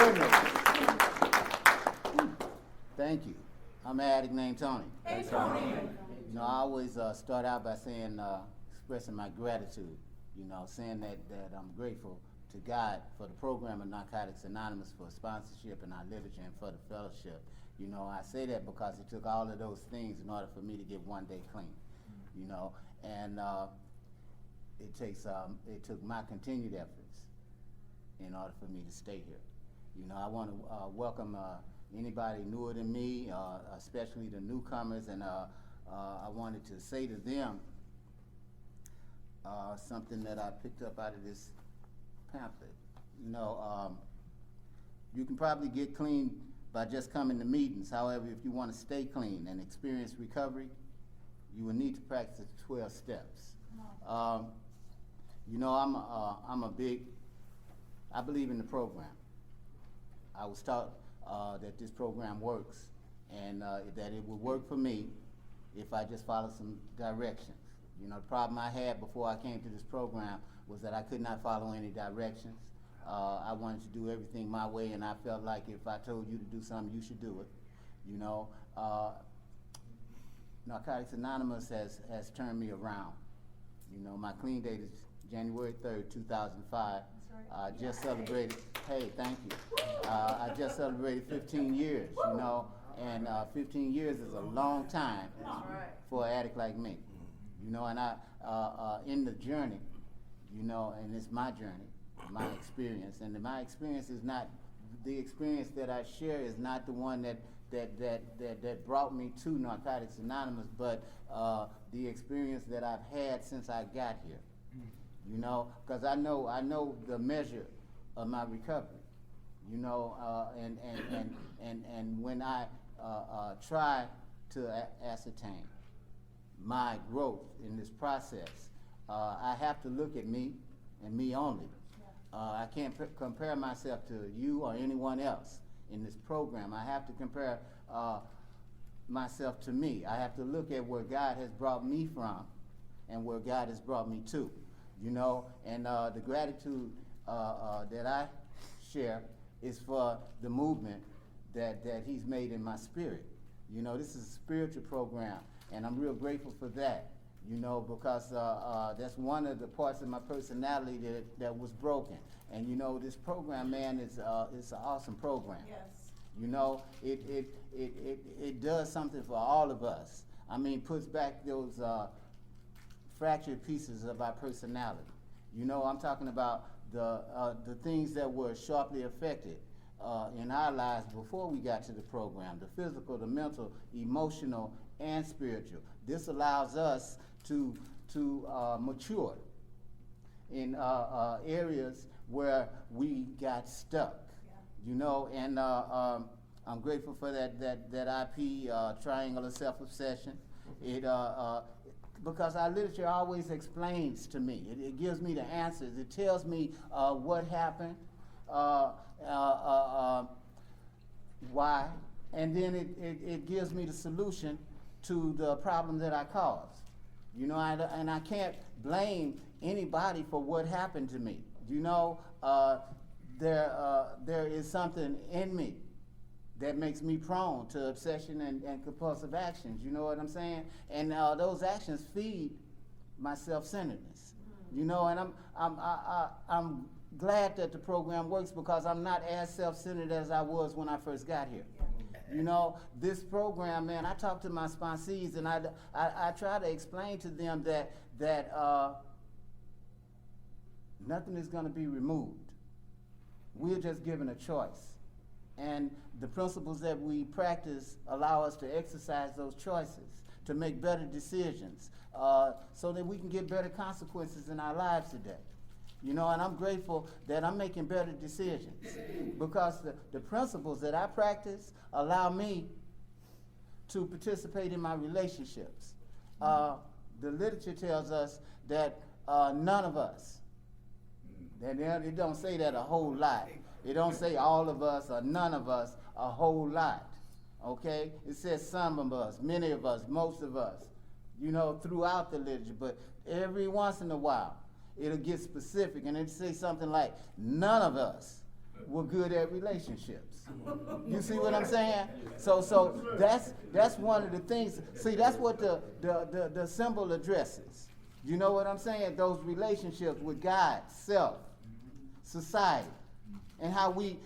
goodness. Thank you. I'm an addict named Tony. Hey, Tony. You know, I always start out by saying, expressing my gratitude, you know, saying that I'm grateful to God for the program of Narcotics Anonymous, for sponsorship in our literature and for the fellowship. You know, I say that because it took all of those things in order for me to get one day clean, you know, and it took my continued efforts in order for me to stay here. You know, I want to welcome anybody newer than me, especially the newcomers, and I wanted to say to them something that I picked up out of this pamphlet. You know, you can probably get clean by just coming to meetings. However, if you want to stay clean and experience recovery, you will need to practice the 12 steps. You know, I believe in the program. I was taught that this program works, and that it would work for me if I just followed some directions. You know, the problem I had before I came to this program was that I could not follow any directions. I wanted to do everything my way, and I felt like if I told you to do something, you should do it. You know, Narcotics Anonymous has turned me around. You know, my clean date is January 3rd, 2005. I just celebrated, hey, thank you. I just celebrated 15 years, you know, and 15 years is a long time for an addict like me. You know, and in the journey, you know, and it's my journey, my experience, and my experience is not, the experience that I share is not the one that brought me to Narcotics Anonymous, but the experience that I've had since I got here. You know, because I know the measure of my recovery. You know, and when I try to ascertain my growth in this process, I have to look at me and me only. I can't compare myself to you or anyone else in this program. I have to compare myself to me. I have to look at where God has brought me from and where God has brought me to. You know, and the gratitude that I share is for the movement that He's made in my spirit. You know, this is a spiritual program, and I'm real grateful for that. You know, because that's one of the parts of my personality that was broken. And you know, this program, man, it's an awesome program. Yes. You know, it does something for all of us. I mean, puts back those fractured pieces of our personality. You know, I'm talking about the things that were sharply affected in our lives before we got to the program, the physical, the mental, emotional, and spiritual. This allows us to mature in areas where we got stuck. Yeah. You know, and I'm grateful for that IP, triangular self-obsession. Because our literature always explains to me. It gives me the answers. It tells me what happened, why, and then it gives me the solution to the problem that I caused. You know, and I can't blame anybody for what happened to me. You know, there is something in me that makes me prone to obsession and compulsive actions. You know what I'm saying? And those actions feed my self-centeredness. You know, and I'm glad that the program works because I'm not as self-centered as I was when I first got here. You know, this program, man, I talk to my sponsees and I try to explain to them that nothing is going to be removed. We're just given a choice. And the principles that we practice allow us to exercise those choices, to make better decisions, so that we can get better consequences in our lives today. You know, and I'm grateful that I'm making better decisions because the principles that I practice allow me to participate in my relationships. The literature tells us that none of us, and it don't say that a whole lot. It don't say all of us or none of us, a whole lot, okay? It says some of us, many of us, most of us, you know, throughout the literature, but every once in a while, it'll get specific, and it'll say something like, none of us were good at relationships. You see what I'm saying? So that's one of the things. See, that's what the symbol addresses. You know what I'm saying? Those relationships with God, self, society, and how we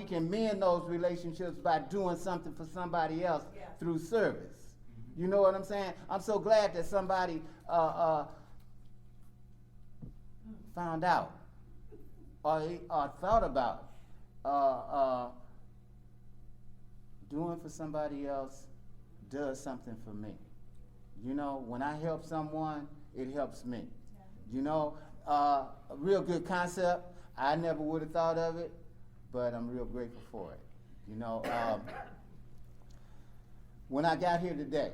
can mend those relationships by doing something for somebody else through service. You know what I'm saying? I'm so glad that somebody found out or thought about doing for somebody else does something for me. You know, when I help someone, it helps me. You know, a real good concept. I never would have thought of it, but I'm real grateful for it. You know, when I got here today,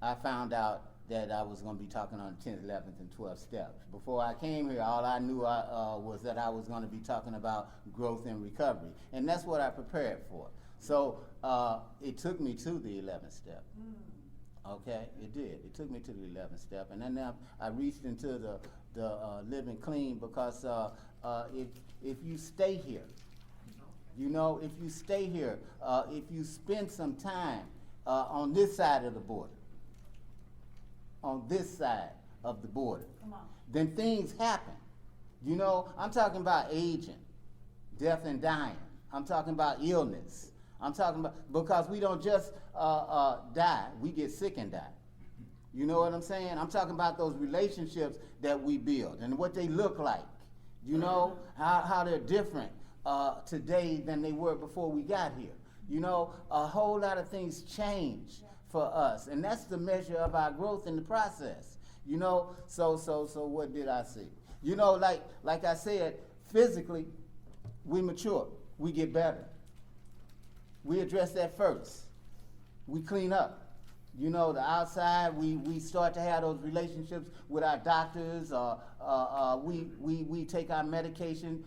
I found out that I was going to be talking on the 10th, 11th, and 12th steps. Before I came here, all I knew was that I was going to be talking about growth and recovery, and that's what I prepared for. So it took me to the 11th step. Okay, it did. It took me to the 11th step, and then I reached into the living clean because if you stay here, you know, if you stay here, if you spend some time on this side of the border, on this side of the border, then things happen. You know, I'm talking about aging, death and dying. I'm talking about illness. I'm talking about, because we don't just die, we get sick and die. You know what I'm saying? I'm talking about those relationships that we build and what they look like. You know, how they're different today than they were before we got here. You know, a whole lot of things change for us, and that's the measure of our growth in the process. You know, so what did I see? You know, like I said, physically, we mature, we get better. We address that first. We clean up. You know, the outside, we start to have those relationships with our doctors. We take our medication.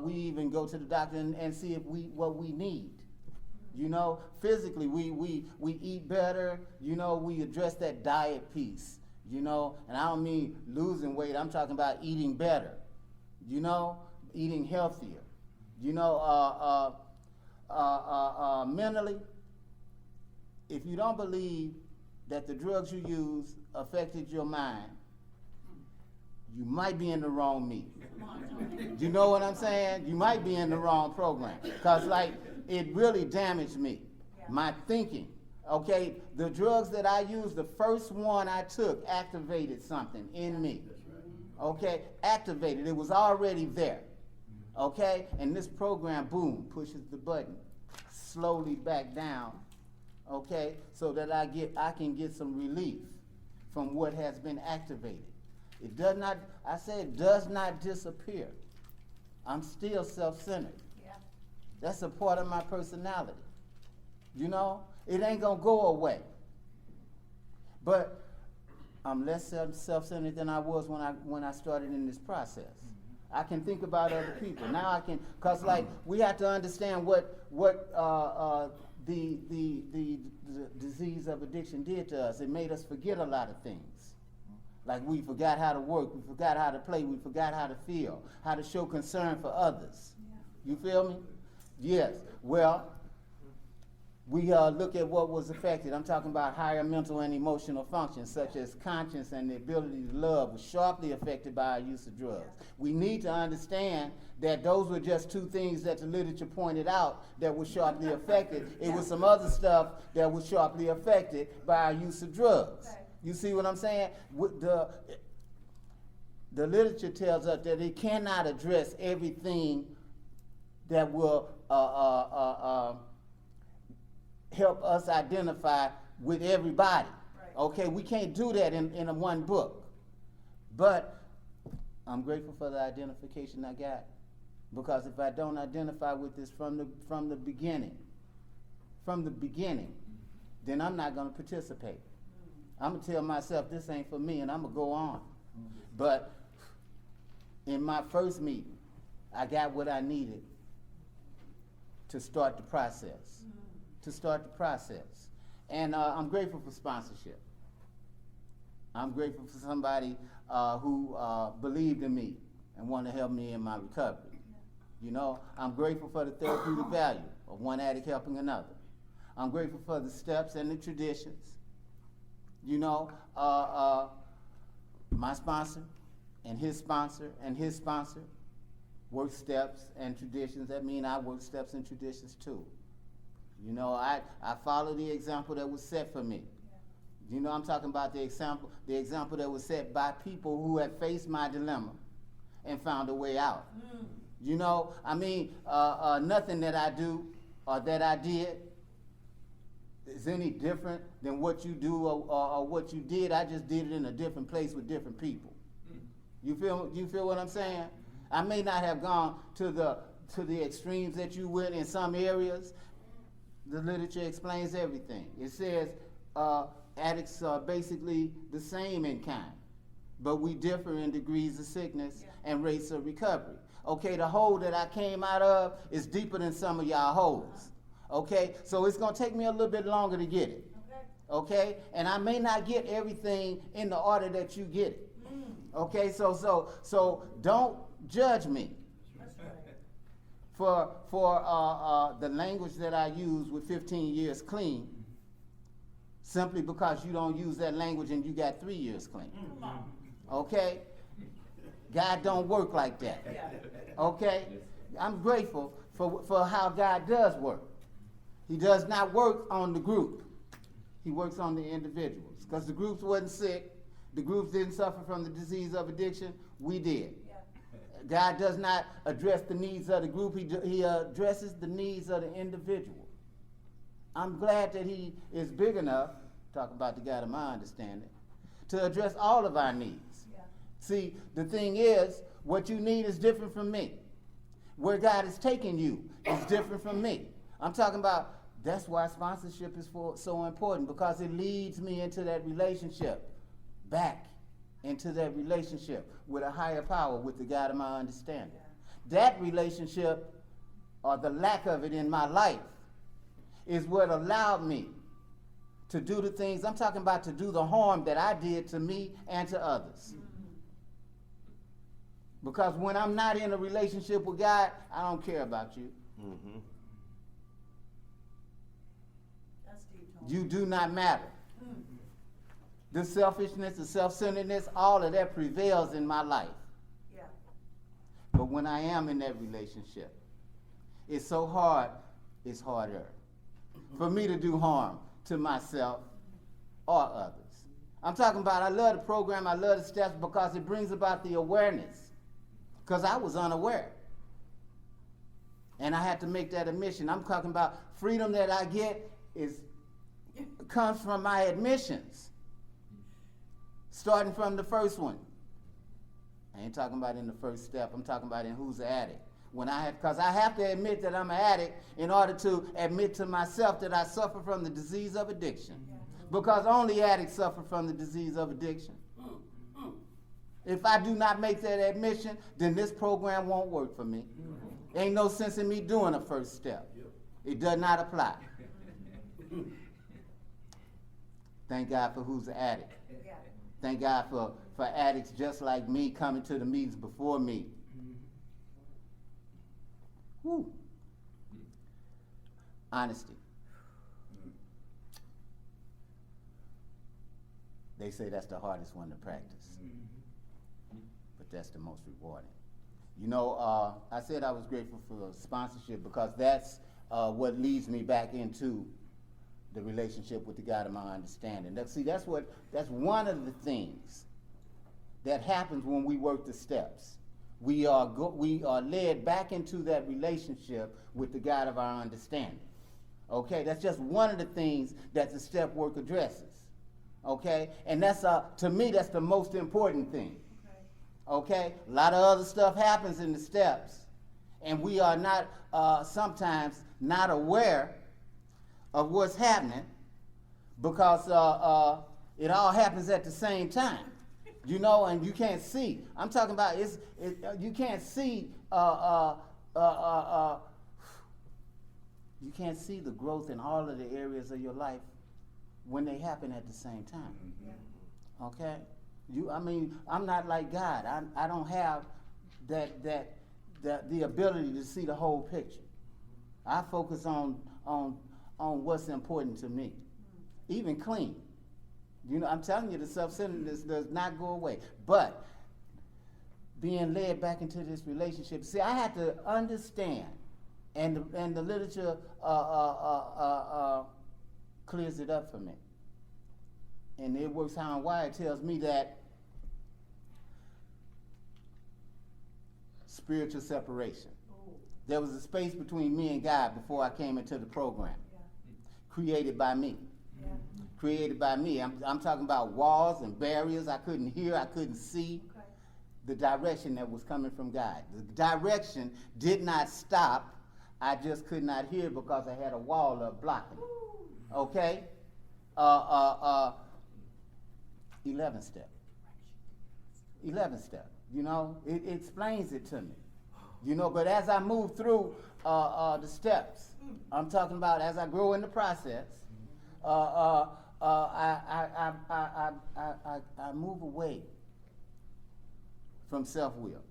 We even go to the doctor and see if what we need. You know, physically, we eat better. You know, we address that diet piece. You know, and I don't mean losing weight. I'm talking about eating better. You know, eating healthier. You know, mentally, if you don't believe that the drugs you use affected your mind, you might be in the wrong meeting. You know what I'm saying? You might be in the wrong program. Because, like, it really damaged me, my thinking. Okay, the drugs that I used, the first one I took activated something in me. Okay, activated. It was already there. Okay, and this program, boom, pushes the button slowly back down. Okay, so that I can get some relief from what has been activated. It does not, I said, does not disappear. I'm still self-centered. Yeah. That's a part of my personality. You know, it ain't gonna go away. But I'm less self-centered than I was when I started in this process. I can think about other people. Now I can, cause like we have to understand what the disease of addiction did to us. It made us forget a lot of things. Like we forgot how to work, we forgot how to play, we forgot how to feel, how to show concern for others. Yeah. You feel me? Yes. Well, we look at what was affected. I'm talking about higher mental and emotional functions, such as conscience and the ability to love, was sharply affected by our use of drugs. We need to understand that those were just two things that the literature pointed out that were sharply affected. It was some other stuff that was sharply affected by our use of drugs. Okay. You see what I'm saying? The literature tells us that it cannot address everything that will help us identify with everybody. Right. Okay, we can't do that in a one book. But I'm grateful for the identification I got. Because if I don't identify with this from the beginning, then I'm not going to participate. I'm going to tell myself this ain't for me and I'm going to go on. But in my first meeting, I got what I needed to start the process. And I'm grateful for sponsorship. I'm grateful for somebody who believed in me and wanted to help me in my recovery. You know, I'm grateful for the therapeutic value of one addict helping another. I'm grateful for the steps and the traditions. You know, my sponsor and his sponsor and his sponsor work steps and traditions. That means I work steps and traditions too. You know, I follow the example that was set for me. You know, I'm talking about the example that was set by people who had faced my dilemma and found a way out. You know, I mean, nothing that I do or that I did is any different than what you do or what you did. I just did it in a different place with different people. You feel what I'm saying? I may not have gone to the extremes that you went in some areas. The literature explains everything. It says addicts are basically the same in kind, but we differ in degrees of sickness and rates of recovery. Okay, the hole that I came out of is deeper than some of y'all holes. Okay, so it's gonna take me a little bit longer to get it. Okay, and I may not get everything in the order that you get it. Okay, so don't judge me for the language that I use with 15 years clean, simply because you don't use that language and you got 3 years clean. Okay, God don't work like that. Okay, I'm grateful for how God does work. He does not work on the group. He works on the individuals. Because the groups wasn't sick. The groups didn't suffer from the disease of addiction. We did. God does not address the needs of the group. He addresses the needs of the individual. I'm glad that he is big enough, talking about the God of my understanding, to address all of our needs. See, the thing is, what you need is different from me. Where God is taking you is different from me. I'm talking about, that's why sponsorship is so important, because it leads me into that relationship, back into that relationship with a higher power, with the God of my understanding. That relationship, or the lack of it in my life, is what allowed me to do the things, I'm talking about, to do the harm that I did to me and to others. Because when I'm not in a relationship with God, I don't care about you. That's deep. You do not matter. The selfishness, the self-centeredness, all of that prevails in my life. But when I am in that relationship, it's so hard, it's harder for me to do harm to myself or others. I'm talking about, I love the program, I love the steps, because it brings about the awareness. Because I was unaware. And I had to make that admission. I'm talking about freedom that I get comes from my admissions. Starting from the first one. I ain't talking about in the first step. I'm talking about in who's the addict. Because I have to admit that I'm an addict in order to admit to myself that I suffer from the disease of addiction. Because only addicts suffer from the disease of addiction. If I do not make that admission, then this program won't work for me. Ain't no sense in me doing a first step. It does not apply. Thank God for who's the addict. Thank God for addicts just like me coming to the meetings before me. Woo. Honesty. They say that's the hardest one to practice. But that's the most rewarding. You know, I said I was grateful for sponsorship because that's what leads me back into the relationship with the God of my understanding. That's one of the things that happens when we work the steps. We are led back into that relationship with the God of our understanding. Okay, that's just one of the things that the step work addresses. Okay, and that's to me that's the most important thing. Okay, a lot of other stuff happens in the steps, and we are not sometimes not aware of what's happening because it all happens at the same time, you know, and you can't see. I'm talking about you can't see you can't see the growth in all of the areas of your life when they happen at the same time. Okay, I'm not like God. I don't have that the ability to see the whole picture. I focus on what's important to me. Even clean. You know, I'm telling you, the self-centeredness does not go away. But being led back into this relationship, see, I had to understand, and the literature clears it up for me. And It Works How and Why, it tells me that spiritual separation. There was a space between me and God before I came into the program. Created by me. Created by me. I'm talking about walls and barriers. I couldn't hear, I couldn't see the direction that was coming from God. The direction did not stop. I just could not hear because I had a wall up blocking it. Okay? 11 step. 11 step. You know, it explains it to me. You know, but as I move through the steps, I'm talking about as I grow in the process, I move away from self-will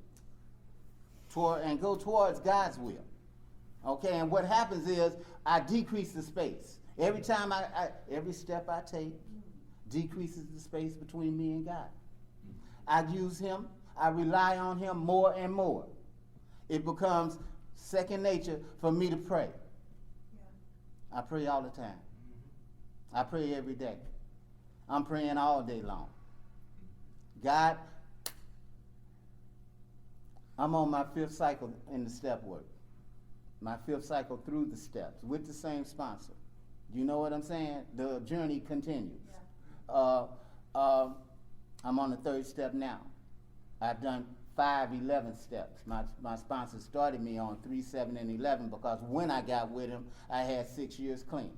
and go towards God's will. Okay, and what happens is I decrease the space. Every time every step I take decreases the space between me and God. I use Him, I rely on Him more and more. It becomes second nature for me to pray. I pray all the time. I pray every day. I'm praying all day long. God, I'm on my 5th cycle in the step work. My 5th cycle through the steps with the same sponsor. You know what I'm saying? The journey continues. I'm on the 3rd step now. I've done 5 11 steps. My sponsor started me on 3, 7, and 11 because when I got with him, I had 6 years clean.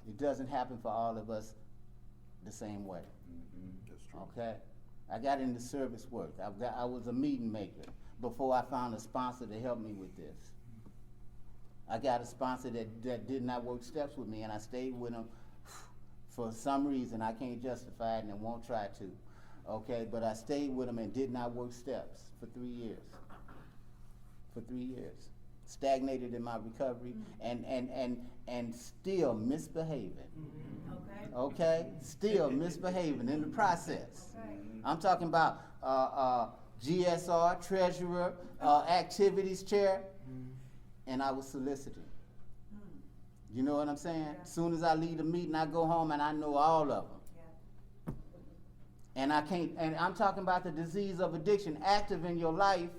It doesn't happen for all of us the same way. That's true. Okay? I got into service work. I was a meeting maker before I found a sponsor to help me with this. I got a sponsor that did not work steps with me, and I stayed with him for some reason. I can't justify it and won't try to. Okay, but I stayed with him and did not work steps for 3 years. For 3 years. Stagnated in my recovery and still misbehaving. Okay? Still misbehaving in the process. I'm talking about GSR, treasurer, activities chair, and I was soliciting. You know what I'm saying? As soon as I leave the meeting, I go home and I know all of them. And I can't, and I'm talking about the disease of addiction active in your life,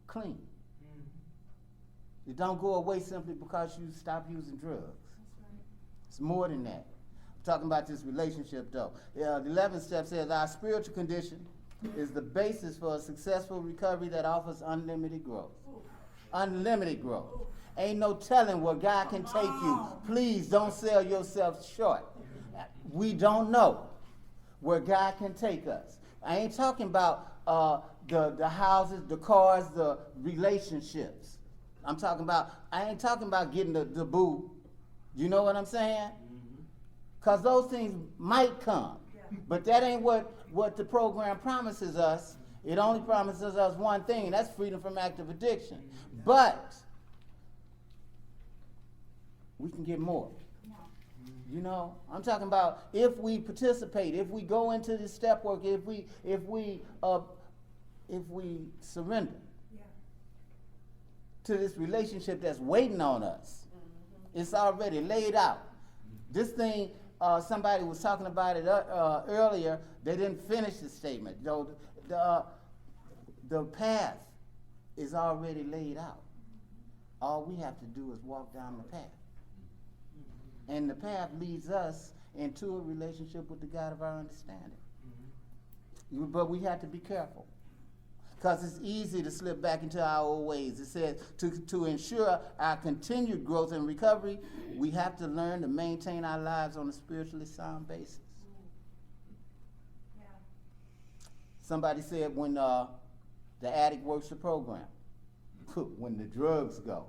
clean. It don't go away simply because you stop using drugs. It's more than that. I'm talking about this relationship though. The 11th step says our spiritual condition is the basis for a successful recovery that offers unlimited growth. Unlimited growth. Ain't no telling where God can take you. Please don't sell yourself short. We don't know where God can take us. I ain't talking about the houses, the cars, the relationships. I ain't talking about getting the boo. You know what I'm saying? Because those things might come. But that ain't what the program promises us. It only promises us one thing, and that's freedom from active addiction. But we can get more. You know, I'm talking about if we participate, if we go into this step work, if we surrender to this relationship that's waiting on us. It's already laid out. This thing, somebody was talking about it earlier. They didn't finish the statement. The path is already laid out. All we have to do is walk down the path. And the path leads us into a relationship with the God of our understanding. But we have to be careful. Because it's easy to slip back into our old ways. It says to ensure our continued growth and recovery, we have to learn to maintain our lives on a spiritually sound basis. Yeah. Somebody said when the addict works the program, when the drugs go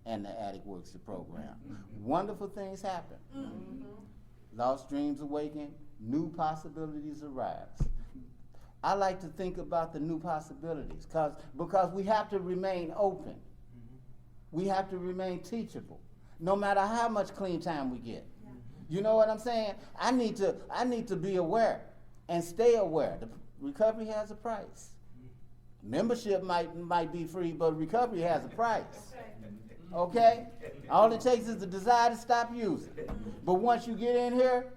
and the addict works the program, wonderful things happen. Lost dreams awaken, new possibilities arise. I like to think about the new possibilities because we have to remain open. We have to remain teachable, no matter how much clean time we get. Yeah. You know what I'm saying? I need to be aware and stay aware. The recovery has a price. Membership might be free, but recovery has a price. Okay? All it takes is the desire to stop using. But once you get in here,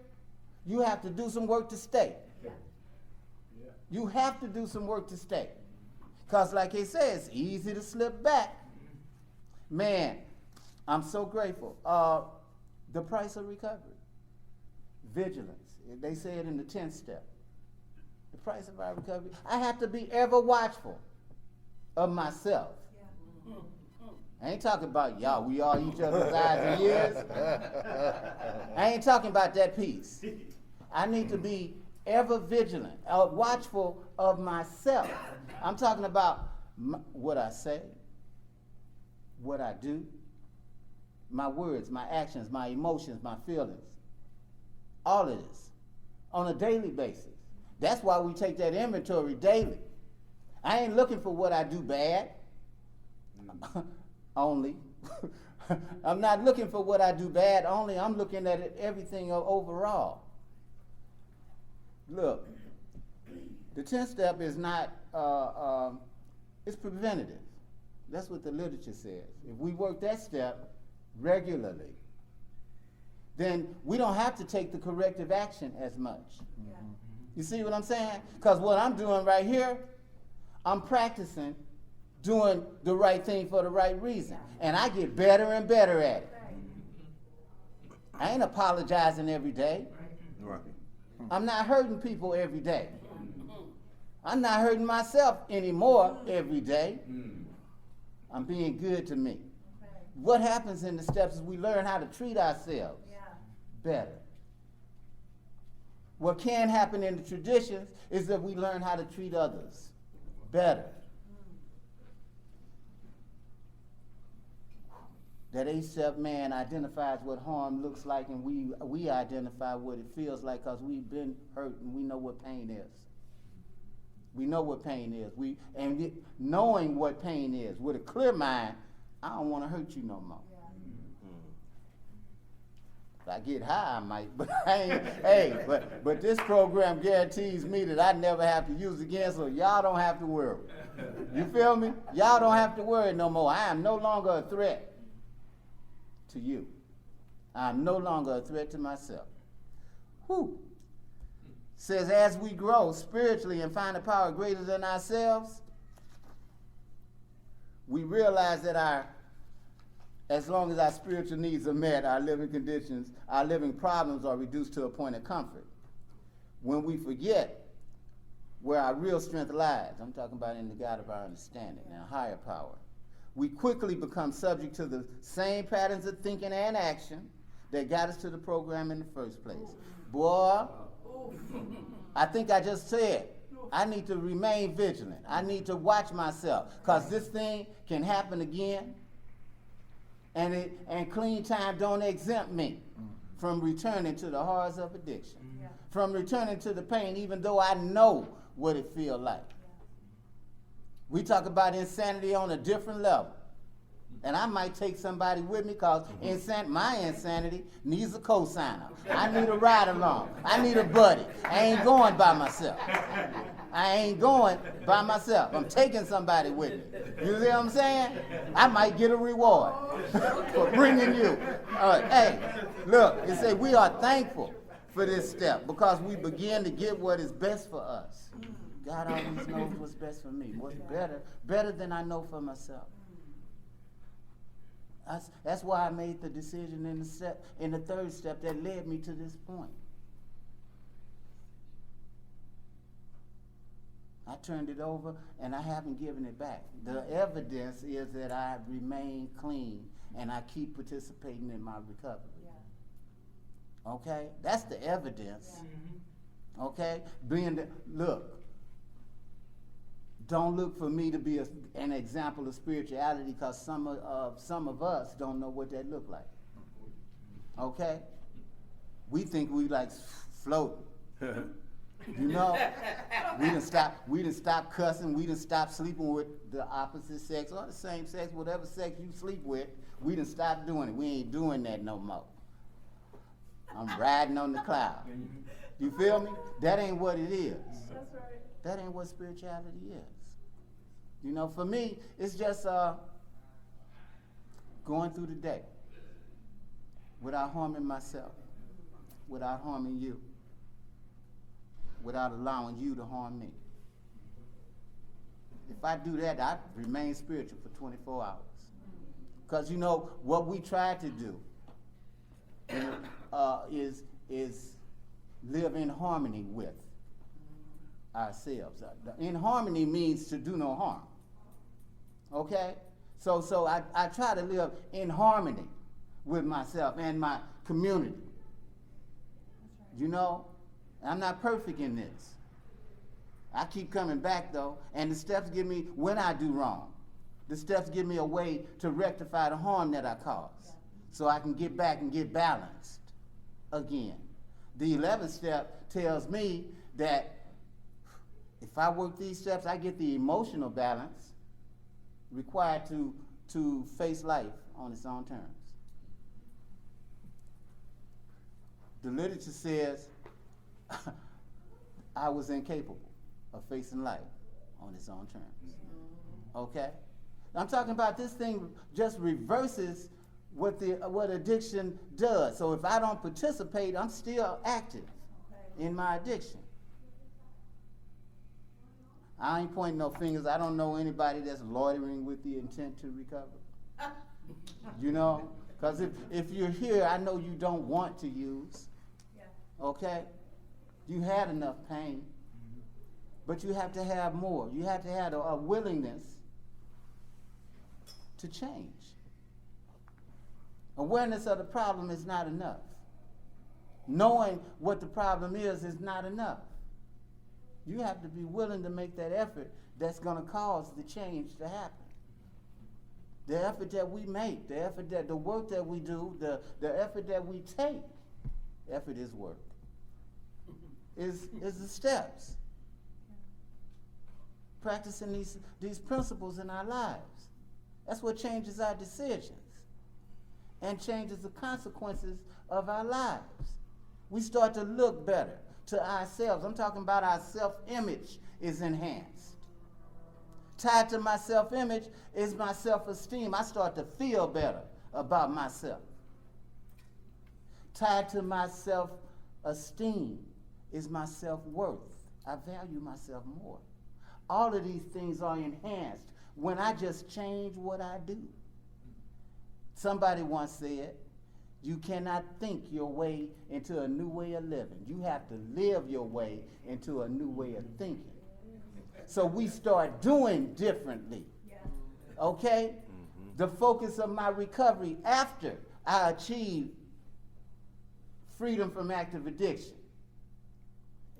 you have to do some work to stay. Yeah. You have to do some work to stay. Because like they say, it's easy to slip back. Man, I'm so grateful. The price of recovery. Vigilance. They say it in the 10th step. The price of our recovery. I have to be ever watchful of myself. Yeah. I ain't talking about y'all, we all each other's eyes and ears. I ain't talking about that piece. I need to be ever vigilant, watchful of myself. I'm talking about what I say, what I do, my words, my actions, my emotions, my feelings. All of this on a daily basis. That's why we take that inventory daily. I ain't looking for what I do bad. Only. I'm not looking for what I do bad only. I'm looking at it, everything overall. Look, the 10th step is not, it's preventative. That's what the literature says. If we work that step regularly, then we don't have to take the corrective action as much. Yeah. You see what I'm saying? Because what I'm doing right here, I'm practicing doing the right thing for the right reason. And I get better and better at it. I ain't apologizing every day. Right. I'm not hurting people every day. I'm not hurting myself anymore every day. I'm being good to me. Okay. What happens in the steps is we learn how to treat ourselves Yeah. better. What can happen in the traditions is that we learn how to treat others better. That 8-step man identifies what harm looks like, and we identify what it feels like because we've been hurt and we know what pain is. We know what pain is. Knowing what pain is with a clear mind, I don't want to hurt you no more. Yeah. If I get high, I might, but I ain't. Hey, but this program guarantees me that I never have to use it again, so y'all don't have to worry. You feel me? Y'all don't have to worry no more. I am no longer a threat to you. I'm no longer a threat to myself. Whew. Says as we grow spiritually and find a power greater than ourselves, we realize that as long as our spiritual needs are met, our living conditions, our living problems are reduced to a point of comfort. When we forget where our real strength lies, I'm talking about in the God of our understanding, now higher power, we quickly become subject to the same patterns of thinking and action that got us to the program in the first place. Boy, I think I just said, I need to remain vigilant. I need to watch myself because this thing can happen again, and clean time don't exempt me from returning to the horrors of addiction, Yeah. from returning to the pain, even though I know what it feels like. We talk about insanity on a different level. And I might take somebody with me because my insanity needs a co-signer. I need a ride along. I need a buddy. I ain't going by myself. I ain't going by myself. I'm taking somebody with me. You see what I'm saying? I might get a reward for bringing you. Hey, look, it say we are thankful for this step because we begin to get what is best for us. God always knows what's best for me. What's better than I know for myself. That's why I made the decision in the third step that led me to this point. I turned it over and I haven't given it back. The evidence is that I remain clean and I keep participating in my recovery. Yeah. Okay? That's the evidence. Yeah. Okay? Look. Don't look for me to be an example of spirituality because some of us don't know what that look like. Okay? We think we like floating. You know, we done stop cussing, we done stop sleeping with the opposite sex or the same sex, whatever sex you sleep with, we done stop doing it. We ain't doing that no more. I'm riding on the cloud. You feel me? That ain't what it is. That's right. That ain't what spirituality is. You know, for me, it's just going through the day without harming myself, without harming you, without allowing you to harm me. If I do that, I remain spiritual for 24 hours. Because you know, what we try to do is live in harmony with ourselves. In harmony means to do no harm. Okay? So I try to live in harmony with myself and my community. You know? I'm not perfect in this. I keep coming back though, and the steps give me, when I do wrong, the steps give me a way to rectify the harm that I caused, so I can get back and get balanced again. The 11th step tells me that if I work these steps, I get the emotional balance required to face life on its own terms. The literature says I was incapable of facing life on its own terms. Okay? I'm talking about this thing just reverses what addiction does. So if I don't participate, I'm still active in my addiction. I ain't pointing no fingers. I don't know anybody that's loitering with the intent to recover. You know? Because if you're here, I know you don't want to use. Okay? You had enough pain. But you have to have more. You have to have a willingness to change. Awareness of the problem is not enough. Knowing what the problem is not enough. You have to be willing to make that effort that's going to cause the change to happen. The effort that we make, the work that we do, the effort that we take. Effort is work. Is the steps. Practicing these principles in our lives. That's what changes our decisions and changes the consequences of our lives. We start to look better to ourselves. I'm talking about our self-image is enhanced. Tied to my self-image is my self-esteem. I start to feel better about myself. Tied to my self-esteem is my self-worth. I value myself more. All of these things are enhanced when I just change what I do. Somebody once said, you cannot think your way into a new way of living. You have to live your way into a new way of thinking. So we start doing differently. Okay? The focus of my recovery after I achieve freedom from active addiction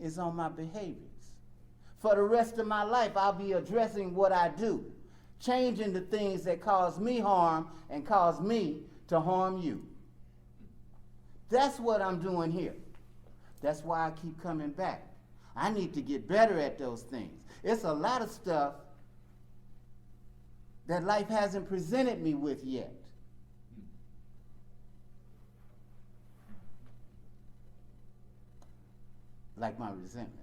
is on my behaviors. For the rest of my life, I'll be addressing what I do, changing the things that cause me harm and cause me to harm you. That's what I'm doing here. That's why I keep coming back. I need to get better at those things. It's a lot of stuff that life hasn't presented me with yet. Like my resentments.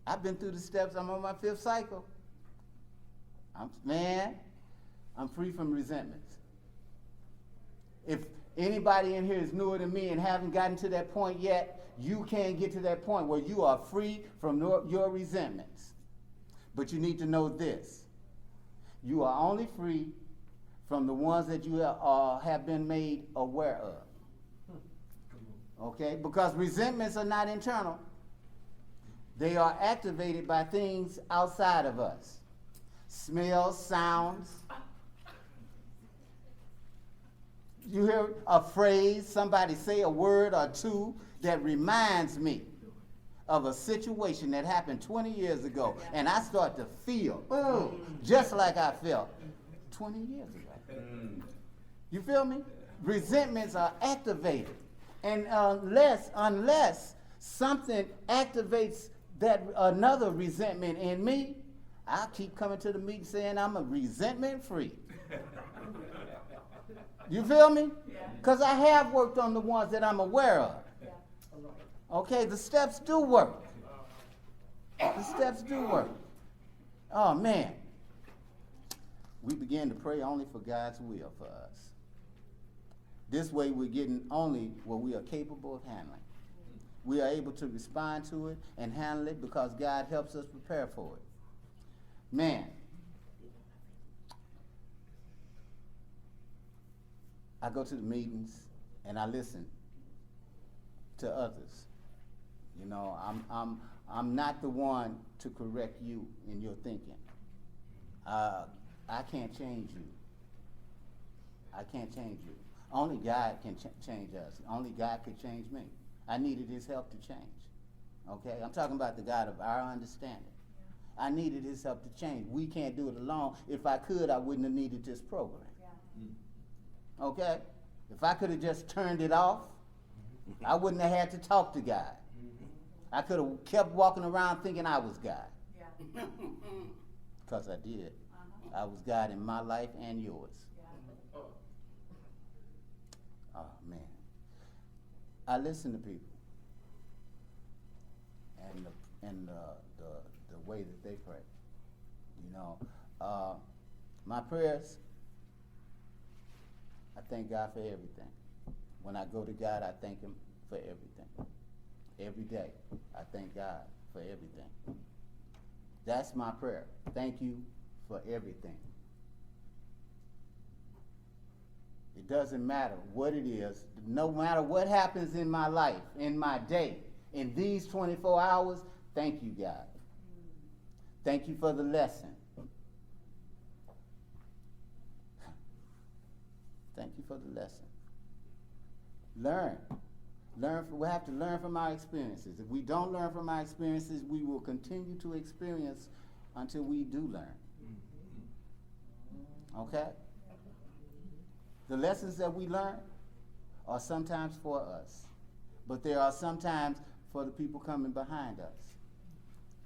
I've been through the steps. I'm on my 5th cycle. I'm free from resentments. If anybody in here is newer than me and haven't gotten to that point yet, you can't get to that point where you are free from your resentments. But you need to know this. You are only free from the ones that you have been made aware of. Okay? Because resentments are not internal. They are activated by things outside of us. Smells, sounds. You hear a phrase, somebody say a word or two that reminds me of a situation that happened 20 years ago, and I start to feel, just like I felt 20 years ago. You feel me? Resentments are activated. And unless something activates that another resentment in me, I'll keep coming to the meeting saying I'm a resentment free. You feel me? Because I have worked on the ones that I'm aware of. Okay, the steps do work. The steps do work. Oh man. We begin to pray only for God's will for us. This way we're getting only what we are capable of handling. We are able to respond to it and handle it because God helps us prepare for it. Man, I go to the meetings and I listen to others. You know, I'm not the one to correct you in your thinking. I can't change you. I can't change you. Only God can change us. Only God could change me. I needed his help to change. Okay? I'm talking about the God of our understanding. I needed his help to change. We can't do it alone. If I could, I wouldn't have needed this program. Okay? If I could have just turned it off, I wouldn't have had to talk to God. I could have kept walking around thinking I was God. Because I did. I was God in my life and yours. Oh, man. I listen to people and the way that they pray. You know, my prayers, I thank God for everything. When I go to God, I thank him for everything. Every day, I thank God for everything. That's my prayer. Thank you for everything. It doesn't matter what it is. No matter what happens in my life, in my day, in these 24 hours, thank you, God. Thank you for the lesson. Thank you for the lesson. Learn. We have to learn from our experiences. If we don't learn from our experiences, we will continue to experience until we do learn. Okay? The lessons that we learn are sometimes for us, but there are sometimes for the people coming behind us.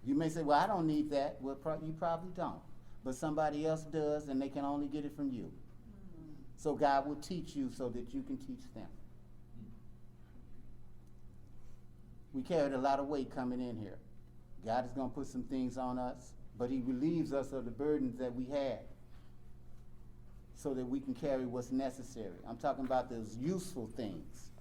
You may say, well, I don't need that. Well, you probably don't. But somebody else does, and they can only get it from you. So God will teach you so that you can teach them. We carried a lot of weight coming in here. God is going to put some things on us, but he relieves us of the burdens that we had so that we can carry what's necessary. I'm talking about those useful things.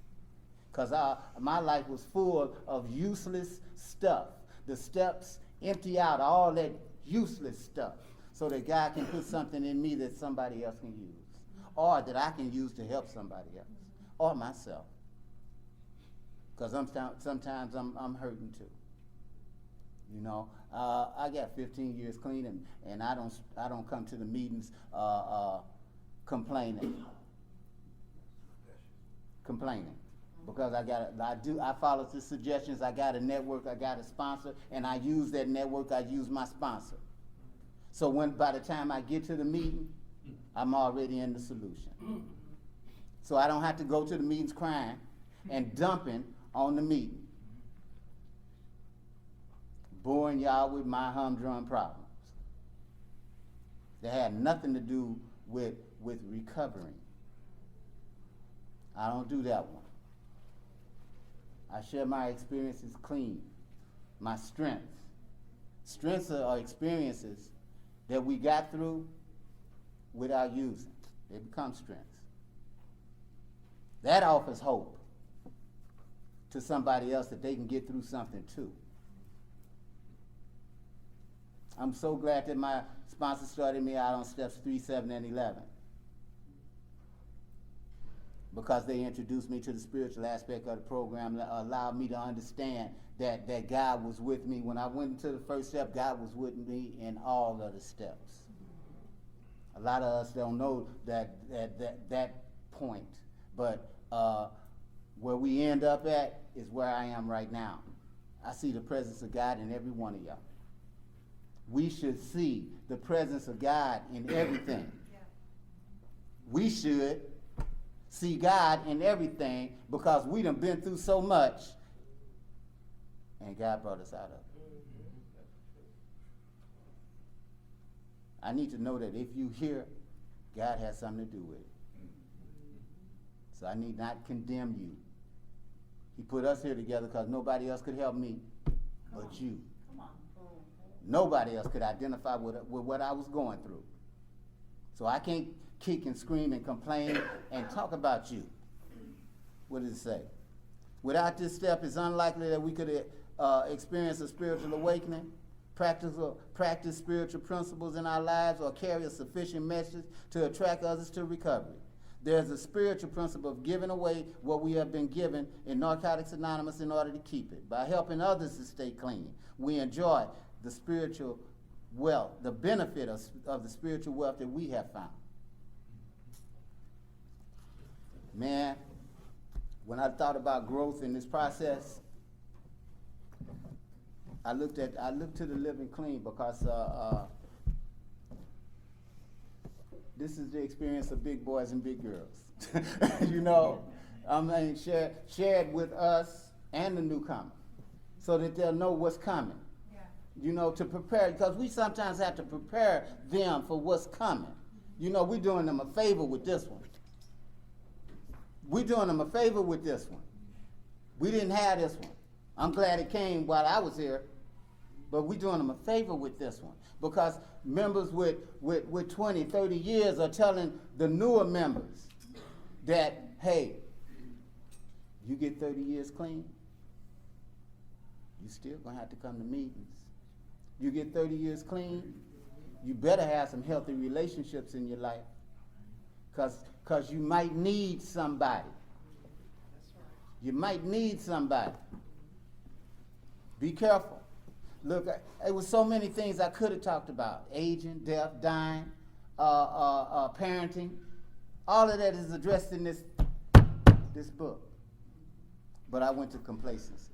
Because my life was full of useless stuff. The steps empty out all that useless stuff so that God can put something in me that somebody else can use, or that I can use to help somebody else, or myself. Because sometimes I'm hurting too. You know, I got 15 years clean, and I don't come to the meetings complaining. Because I follow the suggestions. I got a network, I got a sponsor, and I use that network, I use my sponsor. So by the time I get to the meeting, I'm already in the solution. So I don't have to go to the meetings crying and dumping on the meeting, boring y'all with my humdrum problems. They had nothing to do with recovering. I don't do that one. I share my experiences clean, my strengths. Strengths are experiences that we got through without using. They become strengths. That offers hope to somebody else that they can get through something too. I'm so glad that my sponsor started me out on steps 3, 7, and 11. Because they introduced me to the spiritual aspect of the program that allowed me to understand that God was with me. When I went into the first step, God was with me in all of the steps. A lot of us don't know that point, but where we end up at is where I am right now. I see the presence of God in every one of y'all. We should see the presence of God in everything. We should see God in everything because we done been through so much And God brought us out of it. I need to know that if you hear, God has something to do with it. So I need not condemn you. He put us here together because nobody else could help me but you. Come on. Nobody else could identify with what I was going through. So I can't kick and scream and complain and talk about you. What does it say? Without this step, it's unlikely that we could experience a spiritual awakening, practice spiritual principles in our lives, or carry a sufficient message to attract others to recovery. There's a spiritual principle of giving away what we have been given in Narcotics Anonymous in order to keep it. By helping others to stay clean, we enjoy the spiritual wealth, the benefit of the spiritual wealth that we have found. Man, when I thought about growth in this process, I looked to the living clean because this is the experience of big boys and big girls. You know, I mean, shared with us and the newcomer so that they'll know what's coming. Yeah. You know, to prepare, because we sometimes have to prepare them for what's coming. You know, we're doing them a favor with this one. We're doing them a favor with this one. We didn't have this one. I'm glad it came while I was here, but we're doing them a favor with this one. Because members with 20, 30 years are telling the newer members that, hey, you get 30 years clean, you still gonna have to come to meetings. You get 30 years clean, you better have some healthy relationships in your life. Because you might need somebody. You might need somebody. Be careful. Look, it was so many things I could have talked about. Aging, death, dying, parenting. All of that is addressed in this book. But I went to complacency.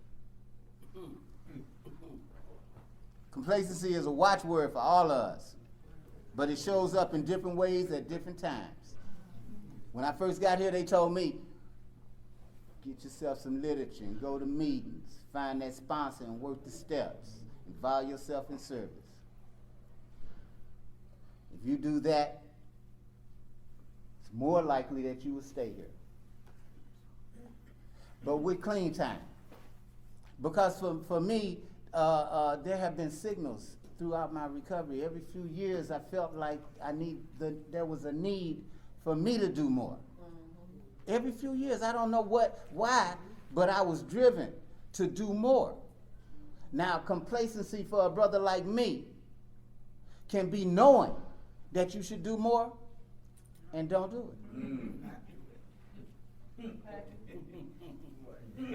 Complacency is a watchword for all of us. But it shows up in different ways at different times. When I first got here, they told me, get yourself some literature and go to meetings. Find that sponsor and work the steps. Involve yourself in service. If you do that, it's more likely that you will stay here. But with clean time. Because for me, there have been signals throughout my recovery. Every few years I felt like there was a need for me to do more. Every few years, I don't know why, but I was driven to do more. Now, complacency for a brother like me can be knowing that you should do more and don't do it.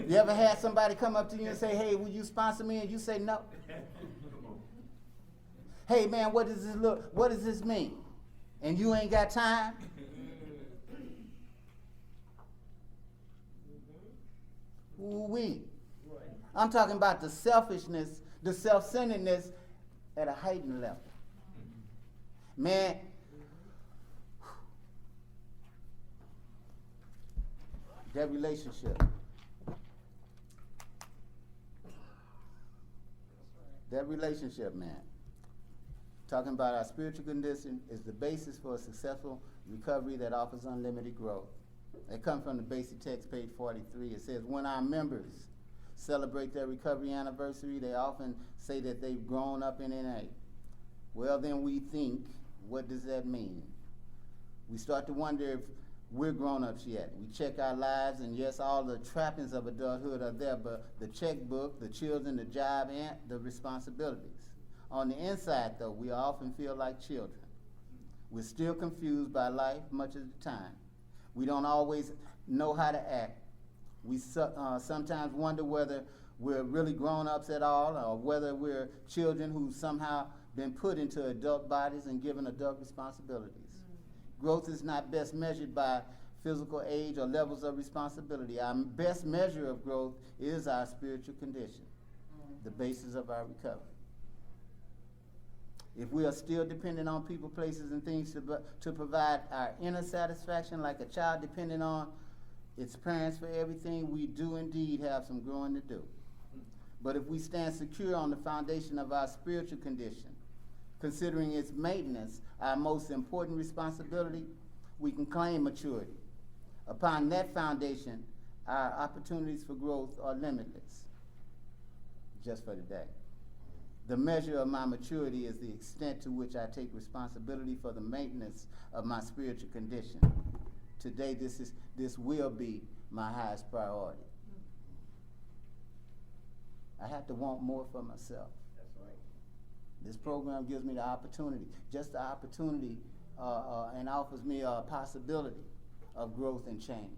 You ever had somebody come up to you and say, hey, will you sponsor me? And you say no. Hey, man, what does this mean? And you ain't got time? Ooh-wee. I'm talking about the selfishness, the self-centeredness at a heightened level. Man, that relationship. That relationship, man. Talking about our spiritual condition is the basis for a successful recovery that offers unlimited growth. That comes from the basic text, page 43. It says, when our members celebrate their recovery anniversary, they often say that they've grown up in NA. Well, then we think, what does that mean? We start to wonder if we're grown-ups yet. We check our lives, and yes, all the trappings of adulthood are there, but the checkbook, the children, the job, and the responsibilities. On the inside, though, we often feel like children. We're still confused by life much of the time. We don't always know how to act. We sometimes wonder whether we're really grown-ups at all, or whether we're children who've somehow been put into adult bodies and given adult responsibilities. Growth is not best measured by physical age or levels of responsibility. Our best measure of growth is our spiritual condition, the basis of our recovery. If we are still dependent on people, places, and things to provide our inner satisfaction, like a child depending on its parents for everything, we do indeed have some growing to do. But if we stand secure on the foundation of our spiritual condition, considering its maintenance our most important responsibility, we can claim maturity. Upon that foundation, our opportunities for growth are limitless. Just for today. The measure of my maturity is the extent to which I take responsibility for the maintenance of my spiritual condition. Today, this will be my highest priority. I have to want more for myself. That's right. This program gives me the opportunity, just the opportunity, and offers me a possibility of growth and change.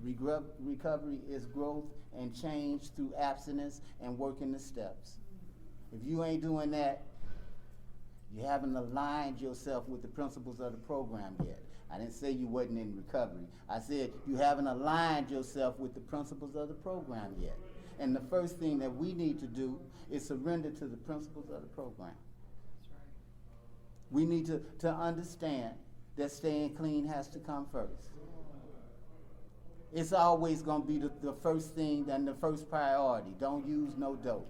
Recovery is growth and change through abstinence and working the steps. If you ain't doing that, you haven't aligned yourself with the principles of the program yet. I didn't say you wasn't in recovery. I said you haven't aligned yourself with the principles of the program yet. And the first thing that we need to do is surrender to the principles of the program. That's right. We need to understand that staying clean has to come first. It's always going to be the first thing and the first priority. Don't use no dope.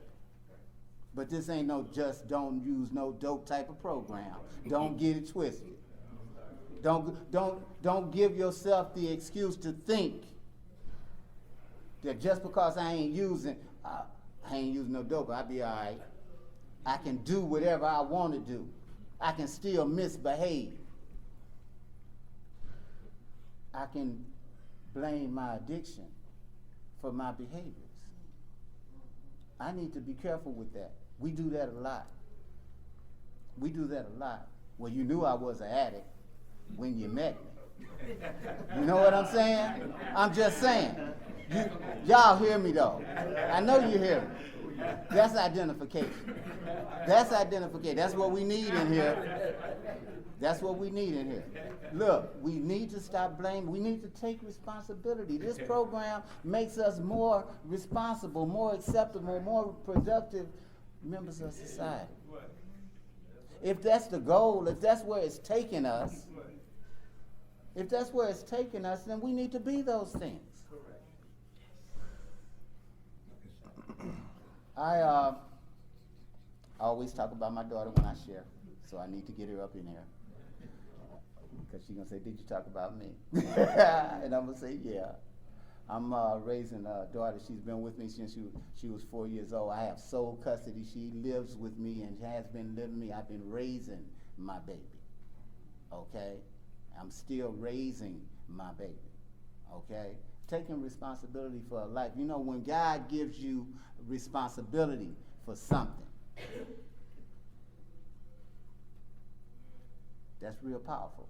But this ain't no just don't use no dope type of program. Don't get it twisted. Don't give yourself the excuse to think that just because I ain't using no dope, I'll be all right. I can do whatever I want to do. I can still misbehave. I can blame my addiction for my behaviors. I need to be careful with that. We do that a lot. We do that a lot. Well, you knew I was an addict when you met me. You know what I'm saying? I'm just saying. Y'all hear me though. I know you hear me. That's identification. That's identification. That's what we need in here. That's what we need in here. Look, we need to stop blaming. We need to take responsibility. This program makes us more responsible, more acceptable, more productive members of society. If that's the goal, if that's where it's taking us, then we need to be those things. I always talk about my daughter when I share, so I need to get her up in here. Because she's going to say, did you talk about me? And I'm going to say, yeah. I'm raising a daughter. She's been with me since she was 4 years old. I have sole custody. She lives with me and has been living with me. I've been raising my baby, okay? I'm still raising my baby, okay? Taking responsibility for a life. You know, when God gives you responsibility for something, that's real powerful.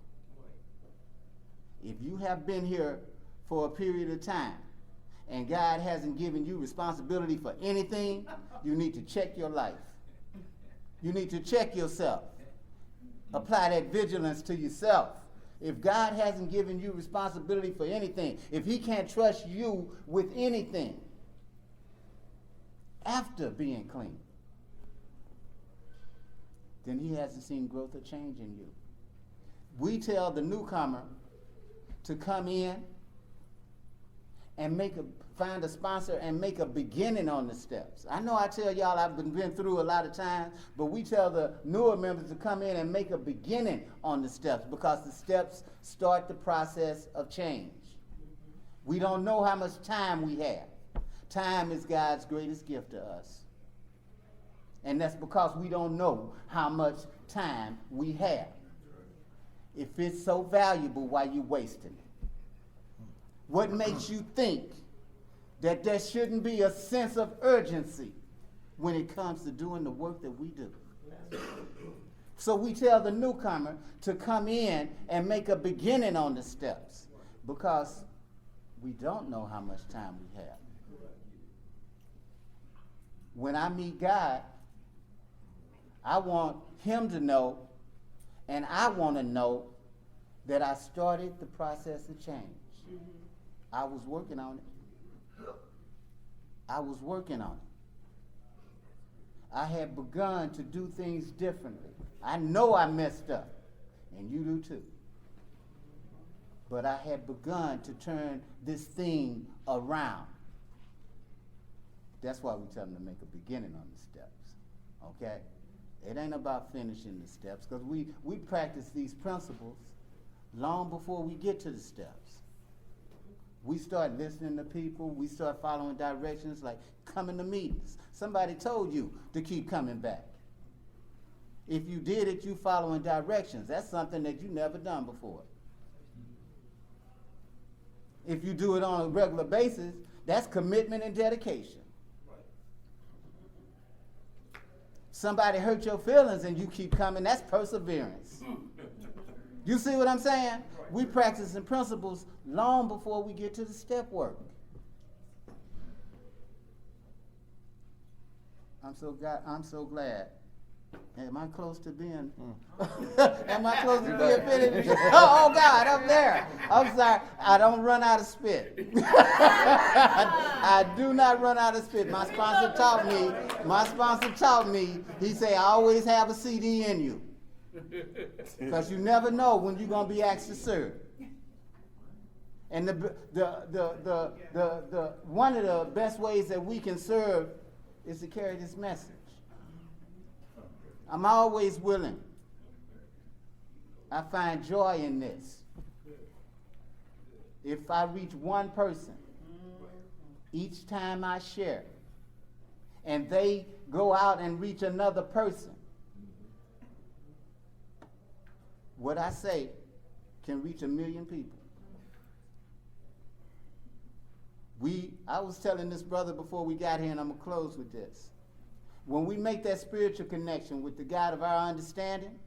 If you have been here for a period of time and God hasn't given you responsibility for anything, you need to check your life. You need to check yourself. Apply that vigilance to yourself. If God hasn't given you responsibility for anything, if he can't trust you with anything after being clean, then he hasn't seen growth or change in you. We tell the newcomer to come in and find a sponsor and make a beginning on the steps. I know I tell y'all I've been through a lot of times, but we tell the newer members to come in and make a beginning on the steps because the steps start the process of change. We don't know how much time we have. Time is God's greatest gift to us. And that's because we don't know how much time we have. If it's so valuable, why you wasting it? What makes you think that there shouldn't be a sense of urgency when it comes to doing the work that we do? So we tell the newcomer to come in and make a beginning on the steps because we don't know how much time we have. When I meet God, I want him to know, and I want to know that I started the process of change. I was working on it. I was working on it. I had begun to do things differently. I know I messed up, and you do too. But I had begun to turn this thing around. That's why we tell them to make a beginning on the steps, okay? It ain't about finishing the steps, because we practice these principles long before we get to the steps. We start listening to people, we start following directions, like coming to meetings. Somebody told you to keep coming back. If you did it, you following directions. That's something that you never done before. If you do it on a regular basis, that's commitment and dedication. Somebody hurt your feelings and you keep coming, that's perseverance. You see what I'm saying? We practicing principles long before we get to the step work. I'm so glad. Am I close to being? Am I close to being finished? Oh God, up there. I'm sorry. I don't run out of spit. I do not run out of spit. My sponsor taught me. He said, I always have a CD in you, because you never know when you're gonna be asked to serve. And the one of the best ways that we can serve is to carry this message. I'm always willing. I find joy in this. If I reach one person each time I share, and they go out and reach another person, what I say can reach 1 million people. I was telling this brother before we got here, and I'm going to close with this. When we make that spiritual connection with the God of our understanding,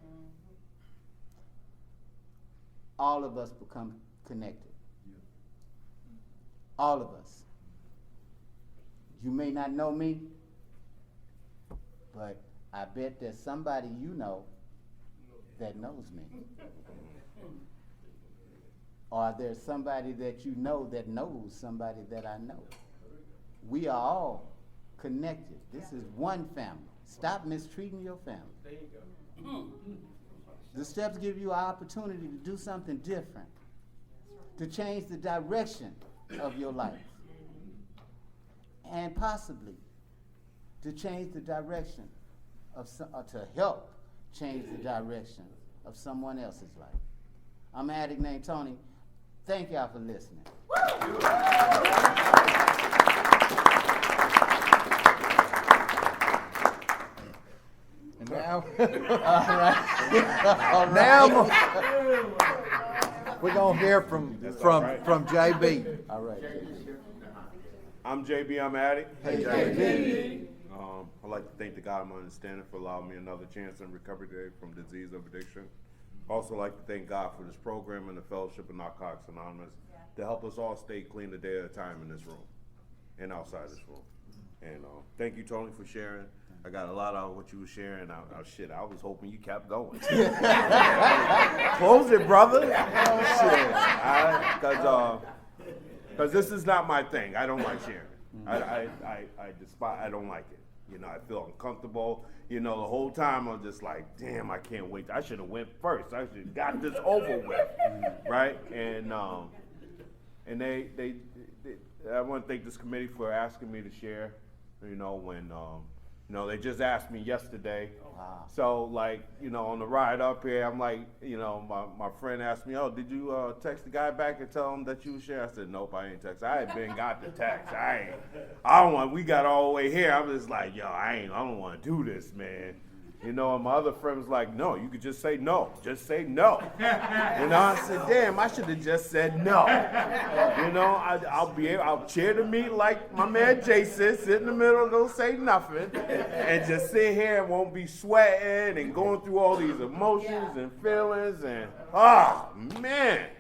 all of us become connected. All of us. You may not know me, but I bet there's somebody you know that knows me. Or there's somebody that you know that knows somebody that I know. We are all connected. This is one family. Stop mistreating your family. There you go. The steps give you an opportunity to do something different, to change the direction of your life, and possibly to change the direction of to help change the direction of someone else's life. I'm an addict named Tony. Thank y'all for listening. And now, All right. now we're gonna hear from JB. All right. I'm JB, I'm addict. Hey, JB. I'd like to thank the God of my understanding for allowing me another chance in recovery today from disease of addiction. Also like to thank God for this program and the Fellowship of Narcotics Anonymous to help us all stay clean a day at a time in this room and outside this room. And thank you, Tony, for sharing. I got a lot out of what you were sharing. I was hoping you kept going. Close it, brother. Because this is not my thing. I don't like sharing. I don't like it. You know, I feel uncomfortable. You know, the whole time I'm just like, damn, I can't wait. I should have went first. I should have got this over with, right? And they I want to thank this committee for asking me to share. You know, when they just asked me yesterday. Wow. So, like, you know, on the ride up here, I'm like, you know, my friend asked me, oh, did you text the guy back and tell him that you shared? I said, nope, I ain't text. I had been got the text. We got all the way here. I was just like, yo, I don't want to do this, man. You know, and my other friend was like, no, you could just say no. Just say no. You know, I said, damn, I should have just said no. You know, I'll chair the meet like my man Jason, sit in the middle, don't say nothing, and just sit here and won't be sweating and going through all these emotions and feelings and, oh, man.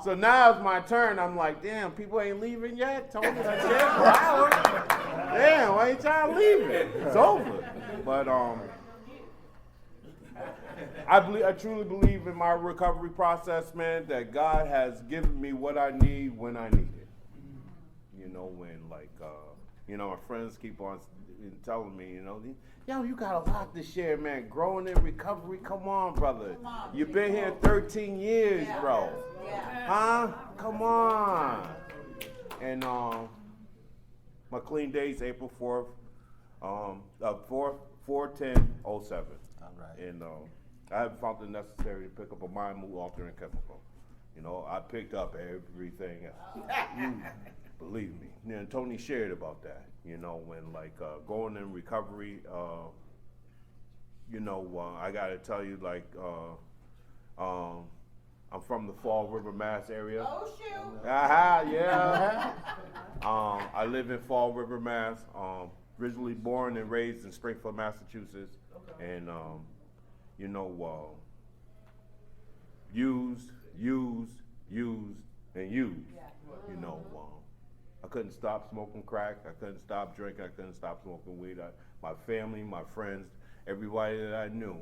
So now it's my turn. I'm like, damn, people ain't leaving yet? Told me that shit for hours. Damn, why ain't y'all leaving? It's over. But, I truly believe in my recovery process, man, that God has given me what I need when I need it. You know, when, like, my friends keep on telling me, you know, yo, you got a lot to share, man. Growing in recovery, come on, brother. You've been here 13 years, bro. Huh? Come on. And My clean date's April 4th, 4/10/07. All right. And I haven't found it necessary to pick up a mind mood altering chemical. You know, I picked up everything else. Believe me. And Tony shared about that. You know, when like going in recovery, you know, I gotta tell you, like, I'm from the Fall River, Mass area. Oh, shoot. Yeah. I live in Fall River, Mass. Originally born and raised in Springfield, Massachusetts. Okay. And, you know, used, and used. Yeah. You know, I couldn't stop smoking crack. I couldn't stop drinking. I couldn't stop smoking weed. My family, my friends, everybody that I knew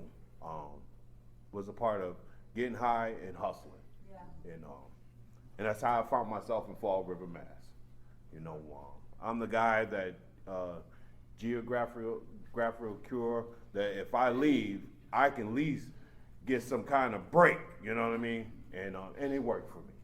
was a part of getting high and hustling. Yeah. And that's how I found myself in Fall River, Mass. You know, I'm the guy that geographical cure, that if I leave, I can at least get some kind of break, you know what I mean? And it worked for me.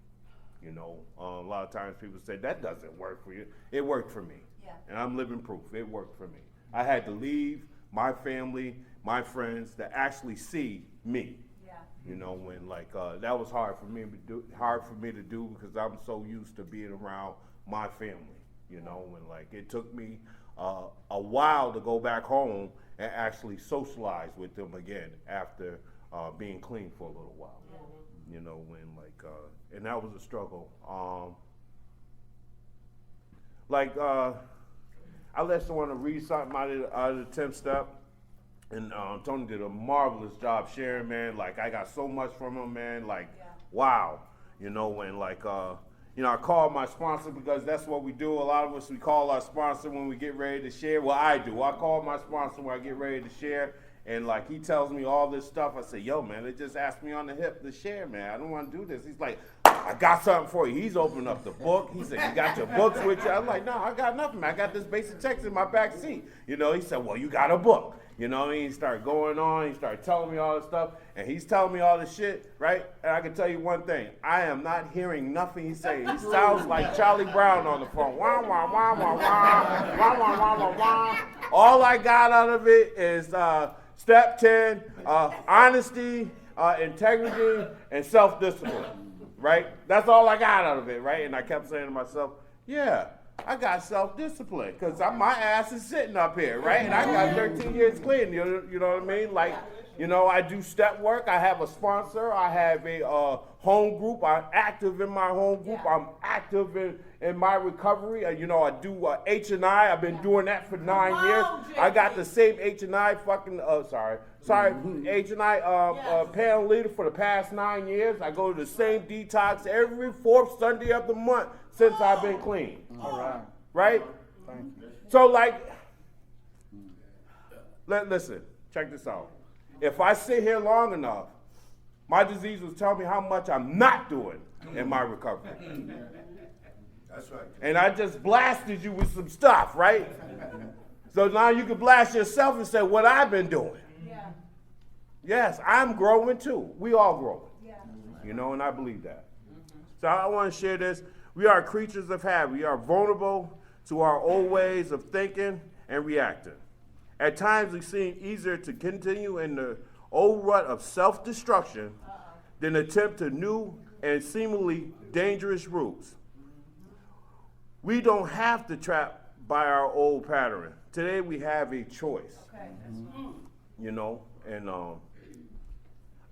You know, a lot of times people say, that doesn't work for you. It worked for me. Yeah. And I'm living proof. It worked for me. I had to leave my family, my friends, to actually see me. Yeah. You know, when like that was hard for me to do because I'm so used to being around my family. You know, when like it took me a while to go back home and actually socialize with them again after being clean for a little while. Yeah. You know, when like and that was a struggle. I let someone to read something out of the 10th step, and Tony did a marvelous job sharing, man. Like, I got so much from him, man. Like, wow. You know, when like, you know, I called my sponsor because that's what we do. A lot of us, we call our sponsor when we get ready to share. Well, I do. I call my sponsor when I get ready to share. And like, he tells me all this stuff. I say, yo, man, they just asked me on the hip to share, man. I don't want to do this. He's like, I got something for you. He's opened up the book. He said, you got your books with you? I'm like, no, I got nothing, man. I got this basic text in my back seat. You know, he said, well, you got a book. You know, and he started going on. He started telling me all this stuff. And he's telling me all this shit, right? And I can tell you one thing. I am not hearing nothing he's saying. He sounds like Charlie Brown on the phone. Wah, wah, wah, wah, wah. Wah, wah, wah, wah, wah. All I got out of it is step 10, honesty, integrity, and self-discipline, right? That's all I got out of it, right? And I kept saying to myself, yeah, I got self-discipline because my ass is sitting up here, right? And I got 13 years clean, you know what I mean? Like, you know, I do step work. I have a sponsor. I have a home group. I'm active in my home group. I'm active in my recovery. You know, I do H&I. I've been doing that for 9 years. I got the same H&I H&I panel leader for the past 9 years. I go to the same detox every fourth Sunday of the month since I've been clean. All right. Right? Thank you. So, like, listen, check this out. If I sit here long enough, my disease will tell me how much I'm not doing in my recovery. That's right. And I just blasted you with some stuff, right? So now you can blast yourself and say what I've been doing. Yeah. Yes, I'm growing too. We all growing. Yeah. You know, and I believe that. So I want to share this. We are creatures of habit. We are vulnerable to our old ways of thinking and reacting. At times, it seems easier to continue in the old rut of self-destruction than attempt to new and seemingly dangerous routes. We don't have to trap by our old pattern. Today, we have a choice. Okay. You know, and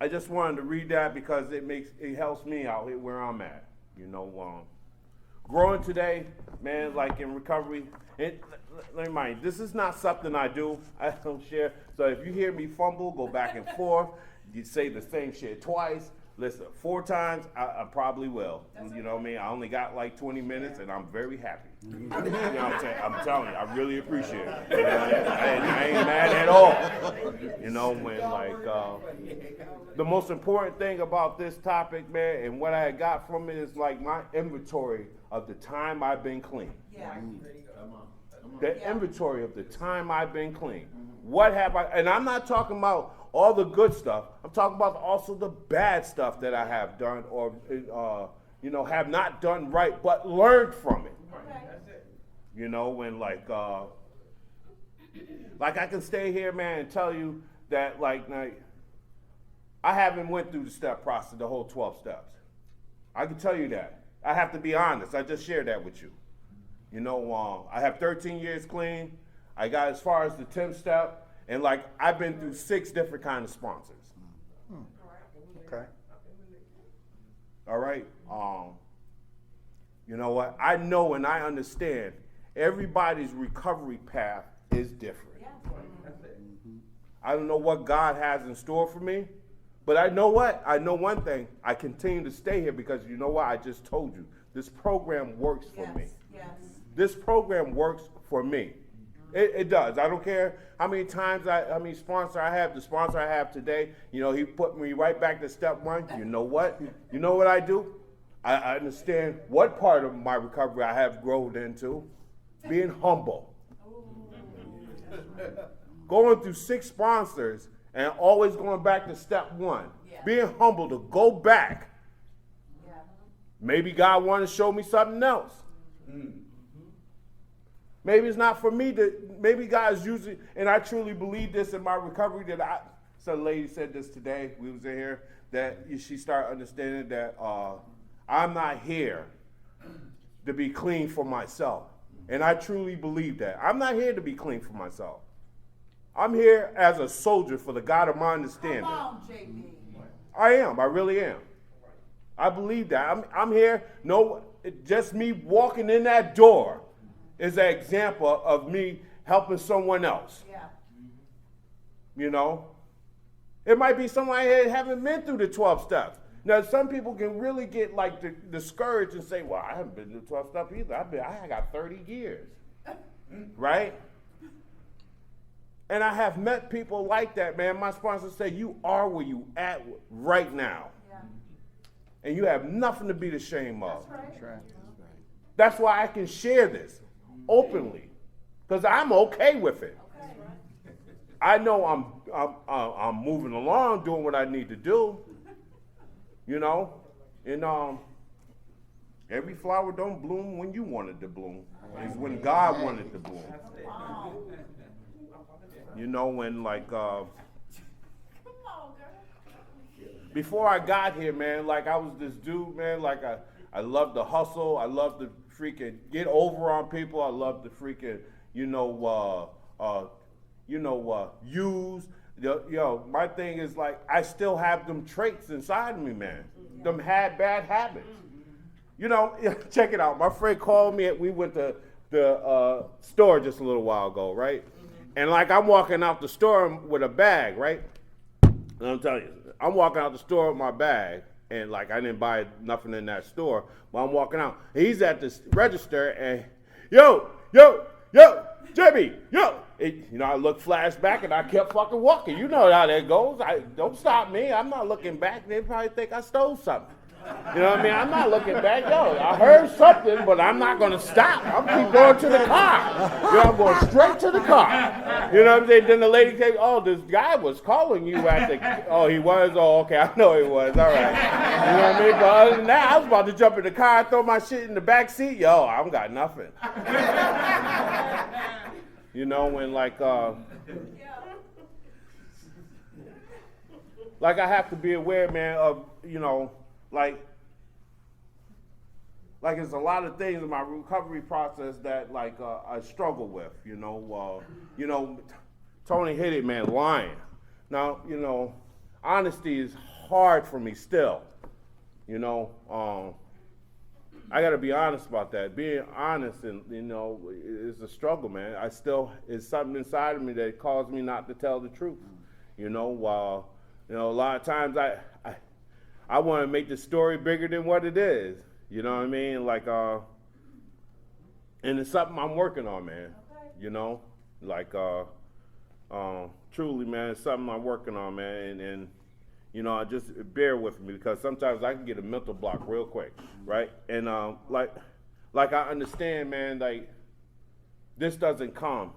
I just wanted to read that because it helps me out here where I'm at. You know, growing today, man, like in recovery. Let me mind, this is not something I do. I don't share. So if you hear me fumble, go back and forth, you say the same shit twice. Listen, 4 times, I probably will. You know what I mean? I only got like 20 minutes, and I'm very happy. You know what I'm saying? I'm telling you, I really appreciate it. You know, I ain't mad at all. You know, when like, the most important thing about this topic, man, and what I got from it is like my inventory of the time I've been clean. Yeah. The inventory of the time I've been clean. What have I, and I'm not talking about all the good stuff. I'm talking about also the bad stuff that I have done or, you know, have not done right, but learned from it. Okay. You know, when like I can stay here, man, and tell you that like I haven't went through the step process, the whole 12 steps. I can tell you that. I have to be honest. I just shared that with you. You know, I have 13 years clean. I got as far as the 10th step, and like I've been through 6 different kind of sponsors. Okay. All right. You know what? I know and I understand everybody's recovery path is different. I don't know what God has in store for me, but I know what? I know one thing. I continue to stay here because you know what? I just told you. This program works for me. Yes. This program works for me. It does. I don't care how many times how many sponsor I have. The sponsor I have today, you know, he put me right back to step 1. You know what? You know what I do? I understand what part of my recovery I have grown into. Being humble. Going through 6 sponsors and always going back to step 1. Yeah. Being humble to go back. Yeah. Maybe God wanted to show me something else. Maybe it's not for me maybe God's using, and I truly believe this in my recovery some lady said this today, we was in here, that she started understanding that I'm not here to be clean for myself. And I truly believe that. I'm not here to be clean for myself. I'm here as a soldier for the God of my understanding. Come on, JB. I am. I really am. I believe that. I'm here. No, just me walking in that door is an example of me helping someone else. Yeah. You know? It might be someone that haven't been through the 12 steps. Now, some people can really get like discouraged and say, well, I haven't been through the 12 steps either. I got 30 years. Right? And I have met people like that, man. My sponsors say, you are where you at right now. Yeah. And you have nothing to be ashamed of. That's right. That's right. That's why I can share this openly, because I'm okay with it. Okay. I know I'm moving along, doing what I need to do. You know, and every flower don't bloom when you want it to bloom. It's when God wanted to bloom. You know, when like Come on, girl. before I got here, man, like I was this dude, man, like I love to hustle. I love to freaking get over on people. I love to freaking, use. Yo, my thing is like I still have them traits inside of me, man. Them bad habits. You know, check it out. My friend called me. We went to the store just a little while ago, right? And like I'm walking out the store with a bag, right? And I'm telling you, I'm walking out the store with my bag, and like I didn't buy nothing in that store, but I'm walking out. He's at the register, and yo, Jimmy, I look flash back, and I kept fucking walking. You know how that goes. Don't stop me. I'm not looking back. They probably think I stole something. You know what I mean? I'm not looking back. Yo, I heard something, but I'm not going to stop. I'm keep going to the car. You know, I'm going straight to the car. You know what I'm saying? Then the lady came, oh, this guy was calling you at the, oh, he was? Oh, okay, I know he was. All right. You know what I mean? But other than that, I was about to jump in the car, throw my shit in the back seat. Yo, I don't got nothing. You know, when like I have to be aware, man, of, like there's a lot of things in my recovery process that like I struggle with, Tony hit it, man, lying. Now, honesty is hard for me still, I gotta be honest about that. Being honest and, is a struggle, man. It's something inside of me that caused me not to tell the truth, a lot of times I want to make the story bigger than what it is. You know what I mean? Like, and it's something I'm working on, man. Okay. Truly, man, it's something I'm working on, man. And just bear with me because sometimes I can get a mental block real quick, right? And like I understand, man, like this doesn't come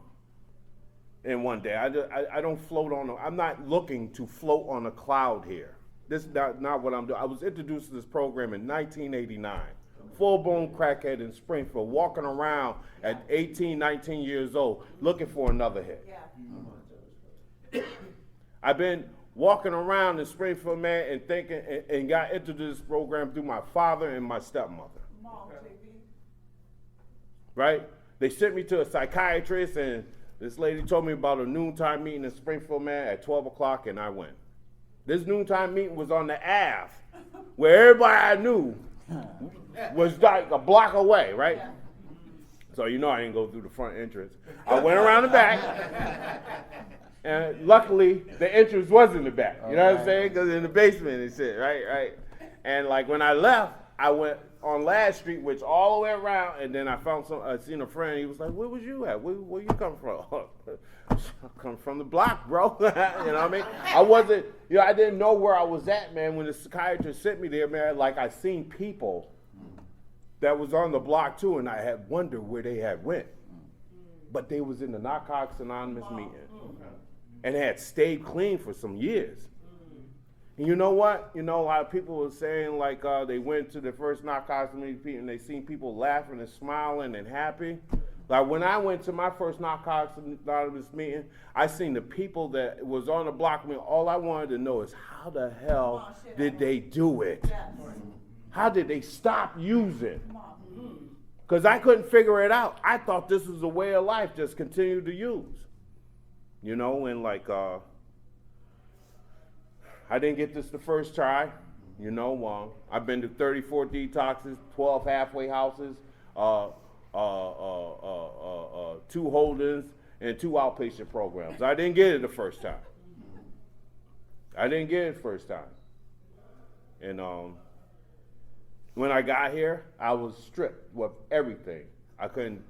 in one day. I don't float on. I'm not looking to float on a cloud here. This is not what I'm doing. I was introduced to this program in 1989, full-blown crackhead in Springfield, walking around at 18, 19 years old, looking for another hit. Yeah. I've been walking around in Springfield, man, and thinking, and got into this program through my father and my stepmother. Come on, JB. Right? They sent me to a psychiatrist, and this lady told me about a noontime meeting in Springfield, man, at 12 o'clock, and I went. This noontime meeting was on the Ave, where everybody I knew was like a block away, right? Yeah. So you know I didn't go through the front entrance. I went around the back, and luckily the entrance was in the back. You know what I'm saying? Because in the basement and shit, right? And like when I left, I went on Ladd Street, which all the way around, and then I seen a friend. He was like, "Where was you at? Where you come from?" I come from the block, bro. You know what I mean? I wasn't, I didn't know where I was at, man. When the psychiatrist sent me there, man, like I seen people that was on the block too, and I had wondered where they had went. But they was in the Narcotics Anonymous meeting, and had stayed clean for some years. And you know what? A lot of people were saying like they went to the first Narcotics meeting and they seen people laughing and smiling and happy. Like when I went to my first Narcotics Anonymous meeting, I seen the people that was on the block. All I wanted to know is how the hell did they do it? Yes. How did they stop using? Because I couldn't figure it out. I thought this was a way of life, just continue to use. And like I didn't get this the first try. I've been to 34 detoxes, 12 halfway houses, 2 holdings, and 2 outpatient programs. I didn't get it the first time. And when I got here, I was stripped with everything. I couldn't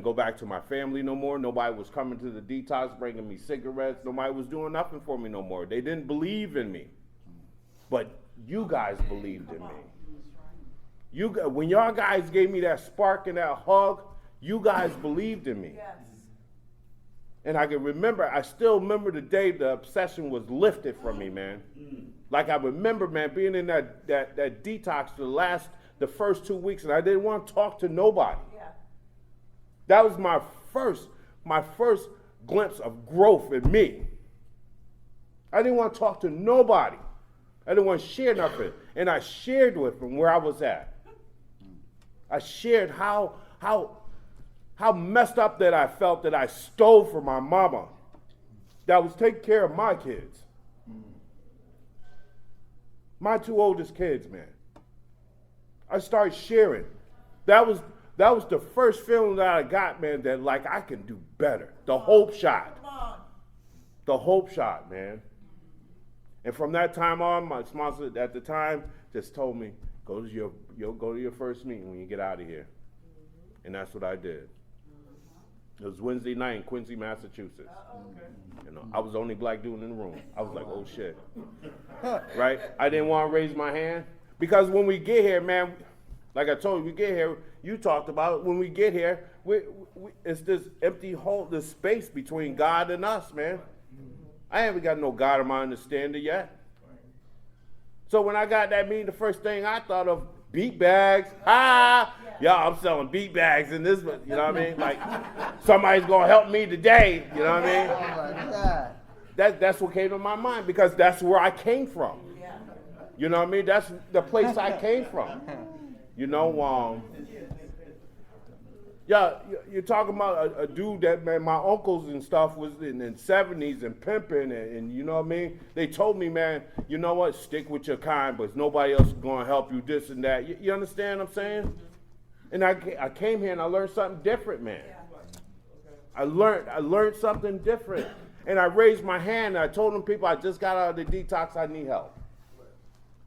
go back to my family no more. Nobody was coming to the detox, bringing me cigarettes. Nobody was doing nothing for me no more. They didn't believe in me. But you guys believed in me. When y'all guys gave me that spark and that hug, you guys believed in me. Yes. And I still remember the day the obsession was lifted from me, man. Like I remember, man, being in that detox the first 2 weeks, and I didn't want to talk to nobody. Yeah. That was my first glimpse of growth in me. I didn't want to talk to nobody. I didn't want to share nothing. And I shared with them where I was at. I shared how messed up that I felt that I stole from my mama that was taking care of my kids. My 2 oldest kids, man. I started sharing. That was the first feeling that I got, man, that like I can do better. The hope shot. Come on. The hope shot, man. And from that time on, my sponsor at the time just told me, go to your first meeting when you get out of here. And that's what I did. It was Wednesday night in Quincy, Massachusetts. I was the only black dude in the room. I was like, oh shit. Right? I didn't want to raise my hand. Because when we get here, man, like I told you, we get here, you talked about it, when we get here, it's this empty hole, this space between God and us, man. I haven't got no God of my understanding yet. So when I got that meeting, the first thing I thought of, beat bags. I'm selling beat bags in this, you know what I mean? Like, somebody's going to help me today, you know what I mean? Oh my God. That's what came to my mind because that's where I came from. Yeah. You know what I mean? That's the place I came from. You're talking about a dude that, man, my uncles and stuff was in the 70s and pimping and you know what I mean? They told me, man, you know what? Stick with your kind, but nobody else is going to help you, this and that. You understand what I'm saying? And I came here and I learned something different, man. I learned something different. And I raised my hand and I told them people I just got out of the detox, I need help.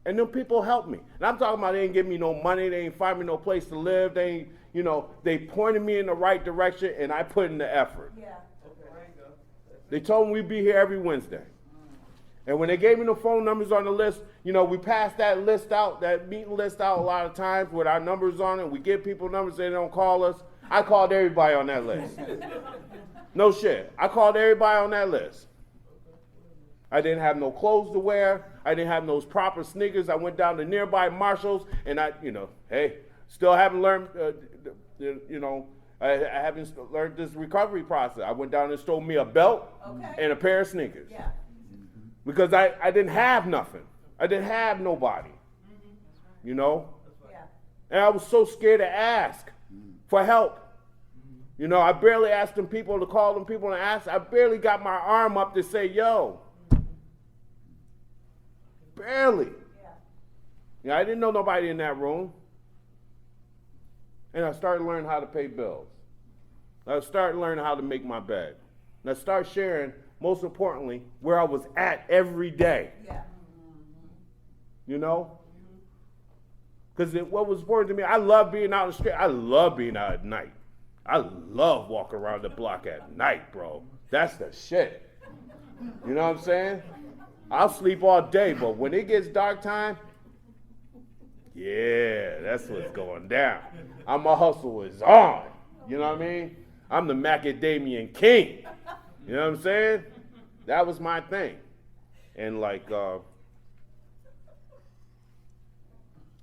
And them people helped me. And I'm talking about they ain't give me no money, they ain't find me no place to live, they ain't, they pointed me in the right direction and I put in the effort. Yeah. They told me we'd be here every Wednesday. And when they gave me the phone numbers on the list, we passed that list out, that meeting list out a lot of times with our numbers on it. We give people numbers, they don't call us. I called everybody on that list. No shit. I called everybody on that list. I didn't have no clothes to wear. I didn't have those proper sneakers. I went down to nearby Marshalls, and hey, still haven't learned, I haven't learned this recovery process. I went down and stole me a belt and a pair of sneakers. Yeah. Because I didn't have nothing. I didn't have nobody. You know? Yeah. And I was so scared to ask for help. You know, I barely asked them people to call them people and ask. I barely got my arm up to say, yo. Barely. Yeah, I didn't know nobody in that room. And I started learning how to pay bills. I started learning how to make my bed. And I started sharing, most importantly, where I was at every day. Yeah. You know? Because what was important to me, I love being out on the street. I love being out at night. I love walking around the block at night, bro. That's the shit. You know what I'm saying? I'll sleep all day, but when it gets dark time, yeah, that's what's going down. My hustle is on. You know what I mean? I'm the macadamian king. You know what I'm saying? That was my thing. And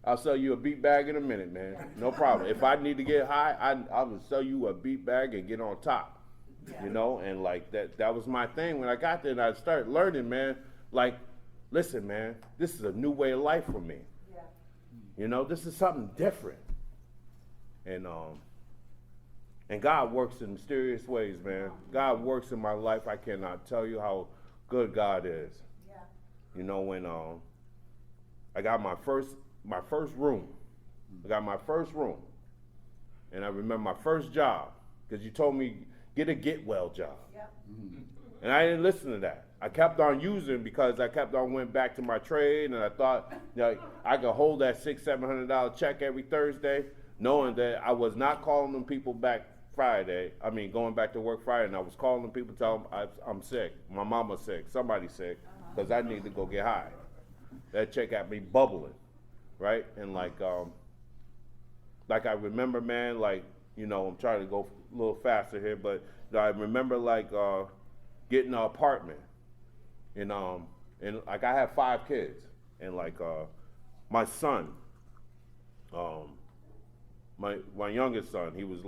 I'll sell you a beat bag in a minute, man. No problem. If I need to get high, I will sell you a beat bag and get on top. You know, and that was my thing when I got there, and I started learning, man. Listen, man, this is a new way of life for me. Yeah. You know, this is something different. And God works in mysterious ways, man. God works in my life. I cannot tell you how good God is. Yeah. You know, when I got my first room. I got my first room. And I remember my first job, because you told me, get a get well job. Yep. And I didn't listen to that. I kept on using because I kept on went back to my trade, and I thought I could hold that $600-700 check every Thursday, knowing that I was not calling them people back Friday. I mean, going back to work Friday, and I was calling them people, telling them I'm sick, my mama's sick, somebody's sick, because I need to go get high. That check got me bubbling, right? And I remember, man, I'm trying to go a little faster here, but I remember getting an apartment. And I have 5 kids, and my son, my youngest son, he was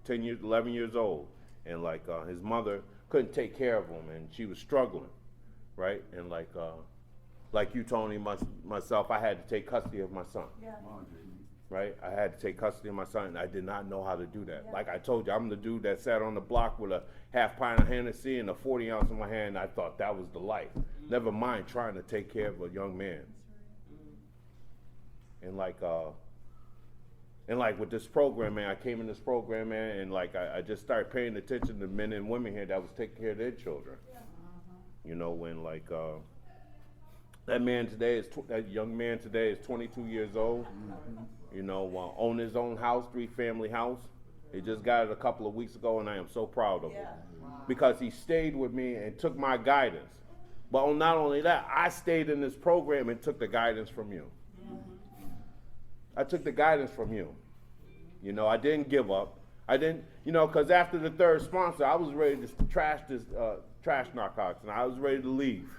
11 years old, and his mother couldn't take care of him, and she was struggling, right? And like you, Tony, myself, I had to take custody of my son. Yeah. Right? I had to take custody of my son, and I did not know how to do that. Yeah. Like I told you, I'm the dude that sat on the block with a half pint of Hennessy and a 40 ounce in my hand, and I thought that was the life. Never mind trying to take care of a young man. And with this program, man, I came in this program, man, and I just started paying attention to men and women here that was taking care of their children. Yeah. You know, when that young man today is 22 years old. You know, own his own house, 3-family house. He just got it a couple of weeks ago, and I am so proud of him. Because he stayed with me and took my guidance. But not only that, I stayed in this program and took the guidance from you. I took the guidance from you. You know, I didn't give up. I didn't, because after the third sponsor, I was ready to trash Narcotics, and I was ready to leave.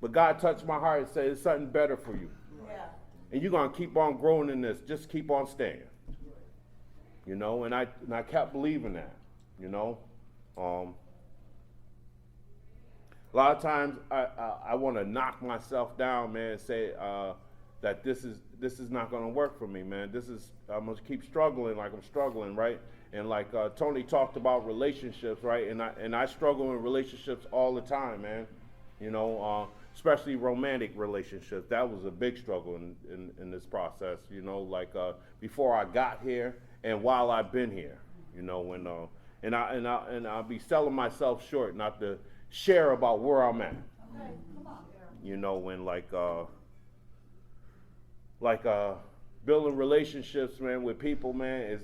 But God touched my heart and said, there's something better for you. Yeah. And you're going to keep on growing in this. Just keep on staying. You know, and I kept believing that, A lot of times I want to knock myself down, man, and say that this is not going to work for me, man. I'm going to keep struggling like I'm struggling, right? And Tony talked about relationships, right? And I struggle in relationships all the time, man. Especially romantic relationships. That was a big struggle in this process, before I got here and while I've been here, and I'll be selling myself short not to share about where I'm at. Okay, come on. When building relationships, man, with people, man, is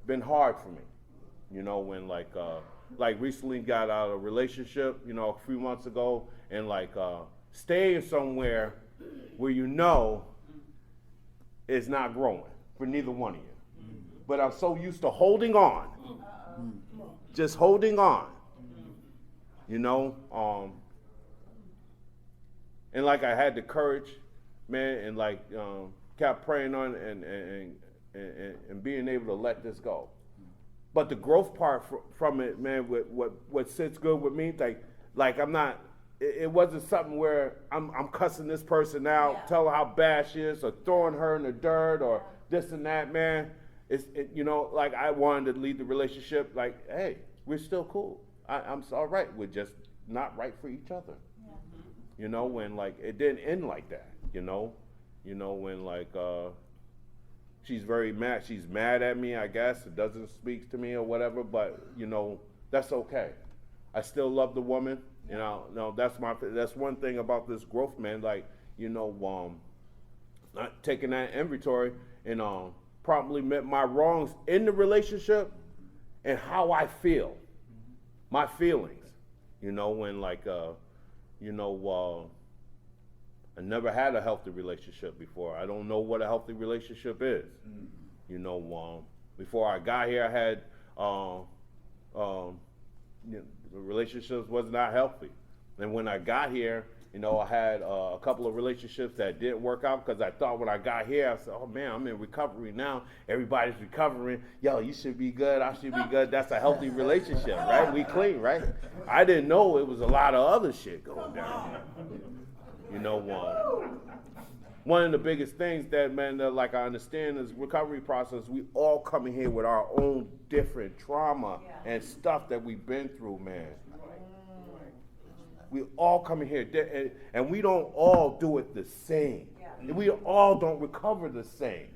been hard for me. When recently got out of a relationship, a few months ago, and staying somewhere where it's not growing for neither one of you. But I'm so used to holding on, just holding on, and like I had the courage, man, and like kept praying on and being able to let this go. But the growth part from it, man, what sits good with me, like I'm not. It wasn't something where I'm cussing this person out, telling her how bad she is, or throwing her in the dirt, or this and that, man. You know, like I wanted to lead the relationship. Like, hey, we're still cool. I'm all right. We're just not right for each other. You know, when like it didn't end like that. You know, when like she's very mad. She's mad at me, I guess. It doesn't speak to me or whatever. But you know, that's okay. I still love the woman. You know, no, that's one thing about this growth, man. Like, you know, not taking that inventory and promptly met my wrongs in the relationship and how I feel, my feelings. You know, when like, you know, I never had a healthy relationship before. I don't know what a healthy relationship is. You know, before I got here, I had you know, the relationships was not healthy. And when I got here, you know, I had a couple of relationships that didn't work out because I thought when I got here, I said, oh man, I'm in recovery now. Everybody's recovering. Yo, you should be good. I should be good. That's a healthy relationship, right? We clean, right? I didn't know it was a lot of other shit going down. You know, one of the biggest things that, man, like I understand is recovery process, we all come in here with our own different trauma and stuff that we've been through, man. We all come in here, and we don't all do it the same. We all don't recover the same.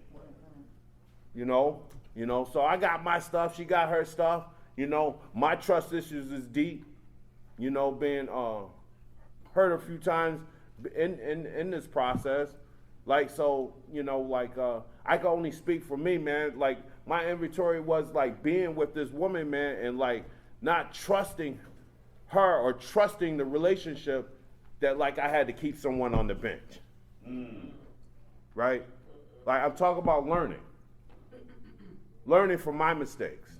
You know, so I got my stuff, she got her stuff. You know, my trust issues is deep. You know, being hurt a few times in this process. Like, so, you know, like, I can only speak for me, man. Like, my inventory was, like, being with this woman, man, and, like, not trusting her or trusting the relationship that, like, I had to keep someone on the bench. Right? Like, I'm talking about learning. Learning from my mistakes.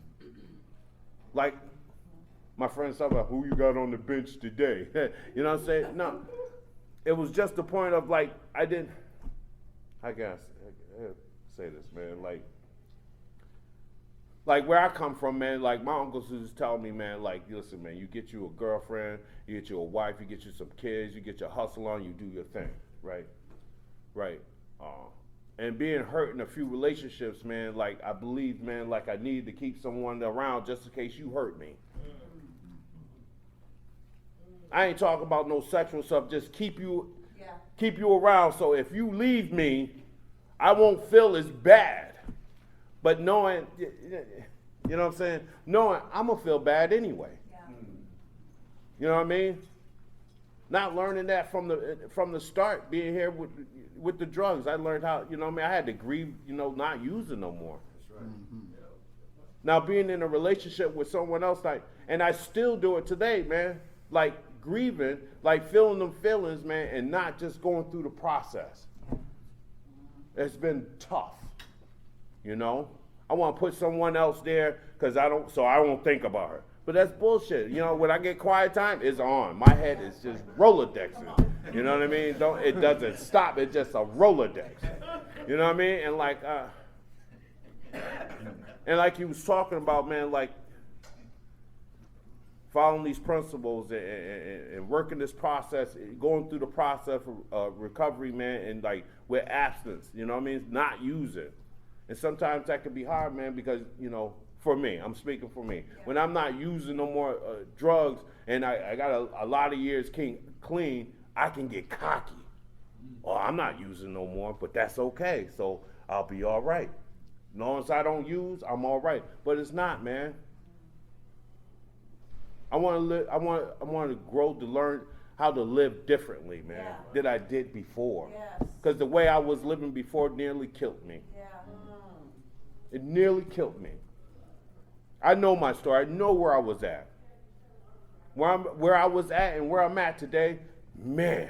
Like, my friends talk about who you got on the bench today. You know what I'm saying? No. It was just the point of, like, I gotta say this, man. Like where I come from, man, like my uncles used to tell me, man, like, listen, man, you get you a girlfriend, you get you a wife, you get you some kids, you get your hustle on, you do your thing, right? Right. And being hurt in a few relationships, man, like I believe, man, like I need to keep someone around just in case you hurt me. I ain't talking about no sexual stuff, just keep you around, so if you leave me, I won't feel as bad. But knowing, you know what I'm saying? Knowing I'm going to feel bad anyway. You know what I mean? Not learning that from the start, being here with the drugs. I learned how, you know what I mean? I had to grieve, you know, not using no more. That's right. Now being in a relationship with someone else, like, and I still do it today, man. Like, grieving, like feeling them feelings, man, and not just going through the process. It's been tough, you know. I want to put someone else there so I won't think about her. But that's bullshit. You know, when I get quiet time, it's on. My head is just Rolodexing. You know what I mean? It doesn't stop. It's just a Rolodex. You know what I mean? And like you was talking about, man, like following these principles and working this process, going through the process of recovery, man, and like with abstinence, you know what I mean? Not using. And sometimes that can be hard, man, because, you know, for me, I'm speaking for me. When I'm not using no more drugs and I got a lot of years clean, I can get cocky. Oh, I'm not using no more, but that's okay. So I'll be all right. As long as I don't use, I'm all right. But it's not, man. I want to grow to learn how to live differently, man, than I did before. Because the way I was living before nearly killed me. It nearly killed me. I know my story. I know where I was at. Where I was at and where I'm at today, man.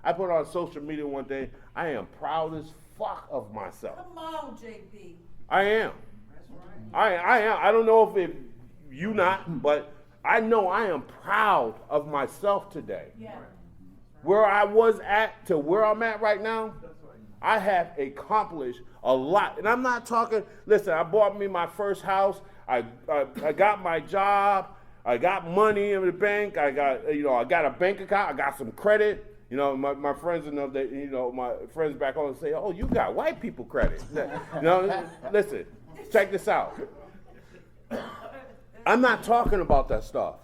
I put on social media one day, I am proud as fuck of myself. Come on, JB. I am. That's right. I am. I don't know if you not, but I know I am proud of myself today. where I was at to where I'm at right now, I have accomplished a lot. And I'm not talking, listen, I bought me my first house. I got my job. I got money in the bank. I got a bank account. I got some credit. You know, my friends know that, my friends back home say, oh, you got white people credit. Listen, check this out. I'm not talking about that stuff.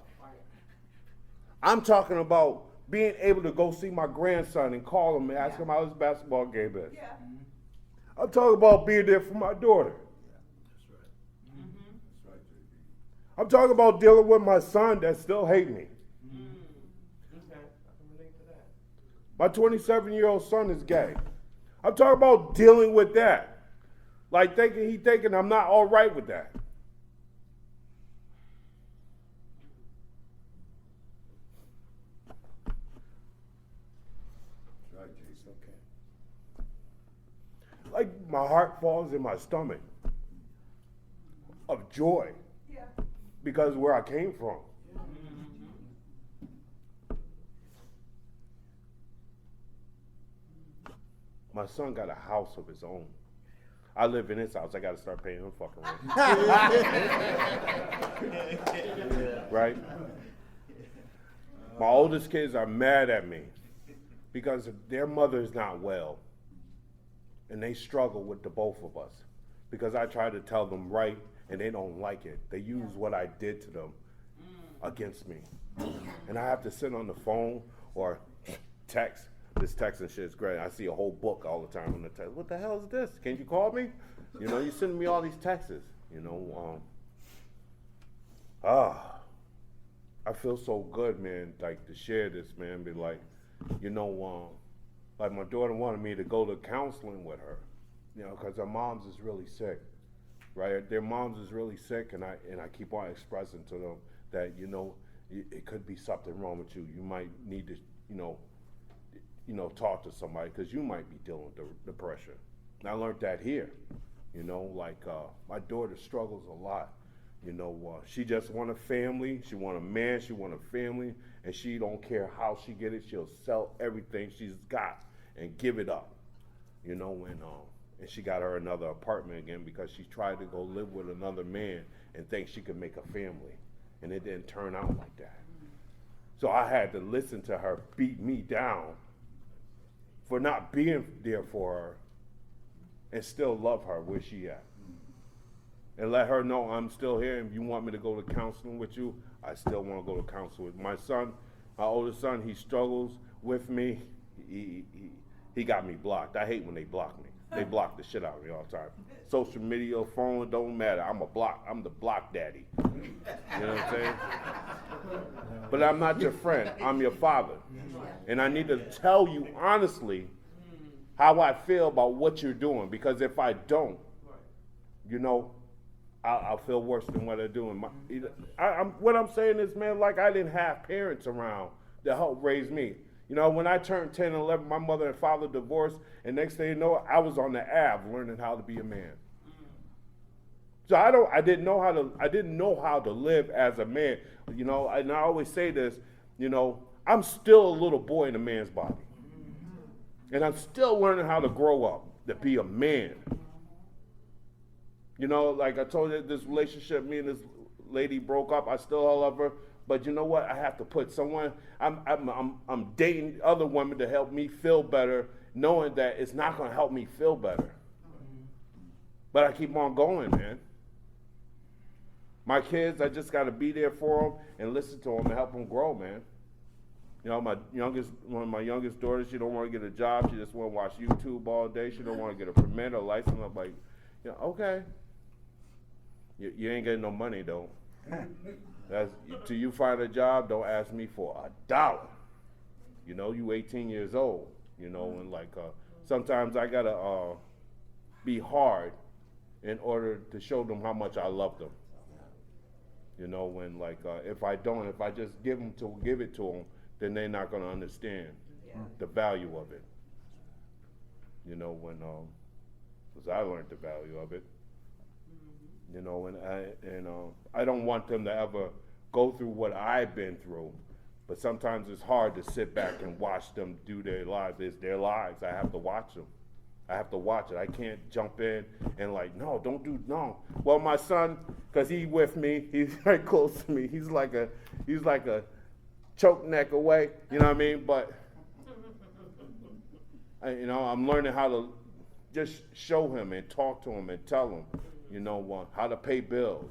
I'm talking about being able to go see my grandson and call him and ask him how his basketball game is. Yeah. I'm talking about being there for my daughter. That's right. That's right, JB. I'm talking about dealing with my son that still hate me. Okay, I can relate to that. My 27-year-old son is gay. I'm talking about dealing with that. Like he thinking I'm not all right with that. That's right, Jason. Okay. Like my heart falls in my stomach of joy Yeah. because where I came from. My son got a house of his own. I live in his house. I got to start paying him fucking rent. Right? My oldest kids are mad at me because their mother is not well. And they struggle with the both of us because I try to tell them right and they don't like it. They use what I did to them against me. And I have to sit on the phone or text. This texting shit is great. I see a whole book all the time on the text. What the hell is this? Can you call me? You sending me all these texts. I feel so good, man, like to share this, man. Be like, like my daughter wanted me to go to counseling with her, because her mom's is really sick, right? Their mom's is really sick, and I keep on expressing to them that, it could be something wrong with you. You might need to, talk to somebody because you might be dealing with depression. And I learned that here, my daughter struggles a lot. She just want a family. She want a man. She want a family, and she don't care how she get it. She'll sell everything she's got and give it up. And she got her another apartment again because she tried to go live with another man and think she could make a family, and it didn't turn out like that. So I had to listen to her beat me down for not being there for her and still love her where she at. And let her know I'm still here. If you want me to go to counseling with you, I still want to go to counseling with my son. My oldest son, he struggles with me. He got me blocked. I hate when they block me. They block the shit out of me all the time. Social media, phone, it don't matter. I'm the block daddy. You know what I'm saying? But I'm not your friend. I'm your father. And I need to tell you honestly how I feel about what you're doing. Because if I don't, I'll feel worse than what they're doing. What I'm saying is, man, like I didn't have parents around to help raise me. When I turned 10 and 11, my mother and father divorced, and next thing you know, I was on the Ave learning how to be a man. So I didn't know how to live as a man. And I always say this, I'm still a little boy in a man's body. And I'm still learning how to grow up, to be a man. Like I told you, this relationship, me and this lady broke up. I still love her, but you know what? I have to put someone. I'm dating other women to help me feel better, knowing that it's not going to help me feel better. But I keep on going, man. My kids, I just got to be there for them and listen to them and help them grow, man. One of my youngest daughters, she don't want to get a job. She just want to watch YouTube all day. She don't want to get a permit or license. I'm like, okay. You ain't getting no money though. Till you find a job, don't ask me for $1. You 18 years old. And sometimes I gotta be hard in order to show them how much I love them. If I just give it to them, then they're not gonna understand the value of it. Because I learned the value of it. I don't want them to ever go through what I've been through, But sometimes it's hard to sit back and watch them do their lives. It's their lives. I have to watch them. I have to watch it. I can't jump in and like, no, don't do, no. Well, my son, because he with me, he's very close to me. He's like a choke neck away, you know what I mean? But, I'm learning how to just show him and talk to him and tell him, how to pay bills.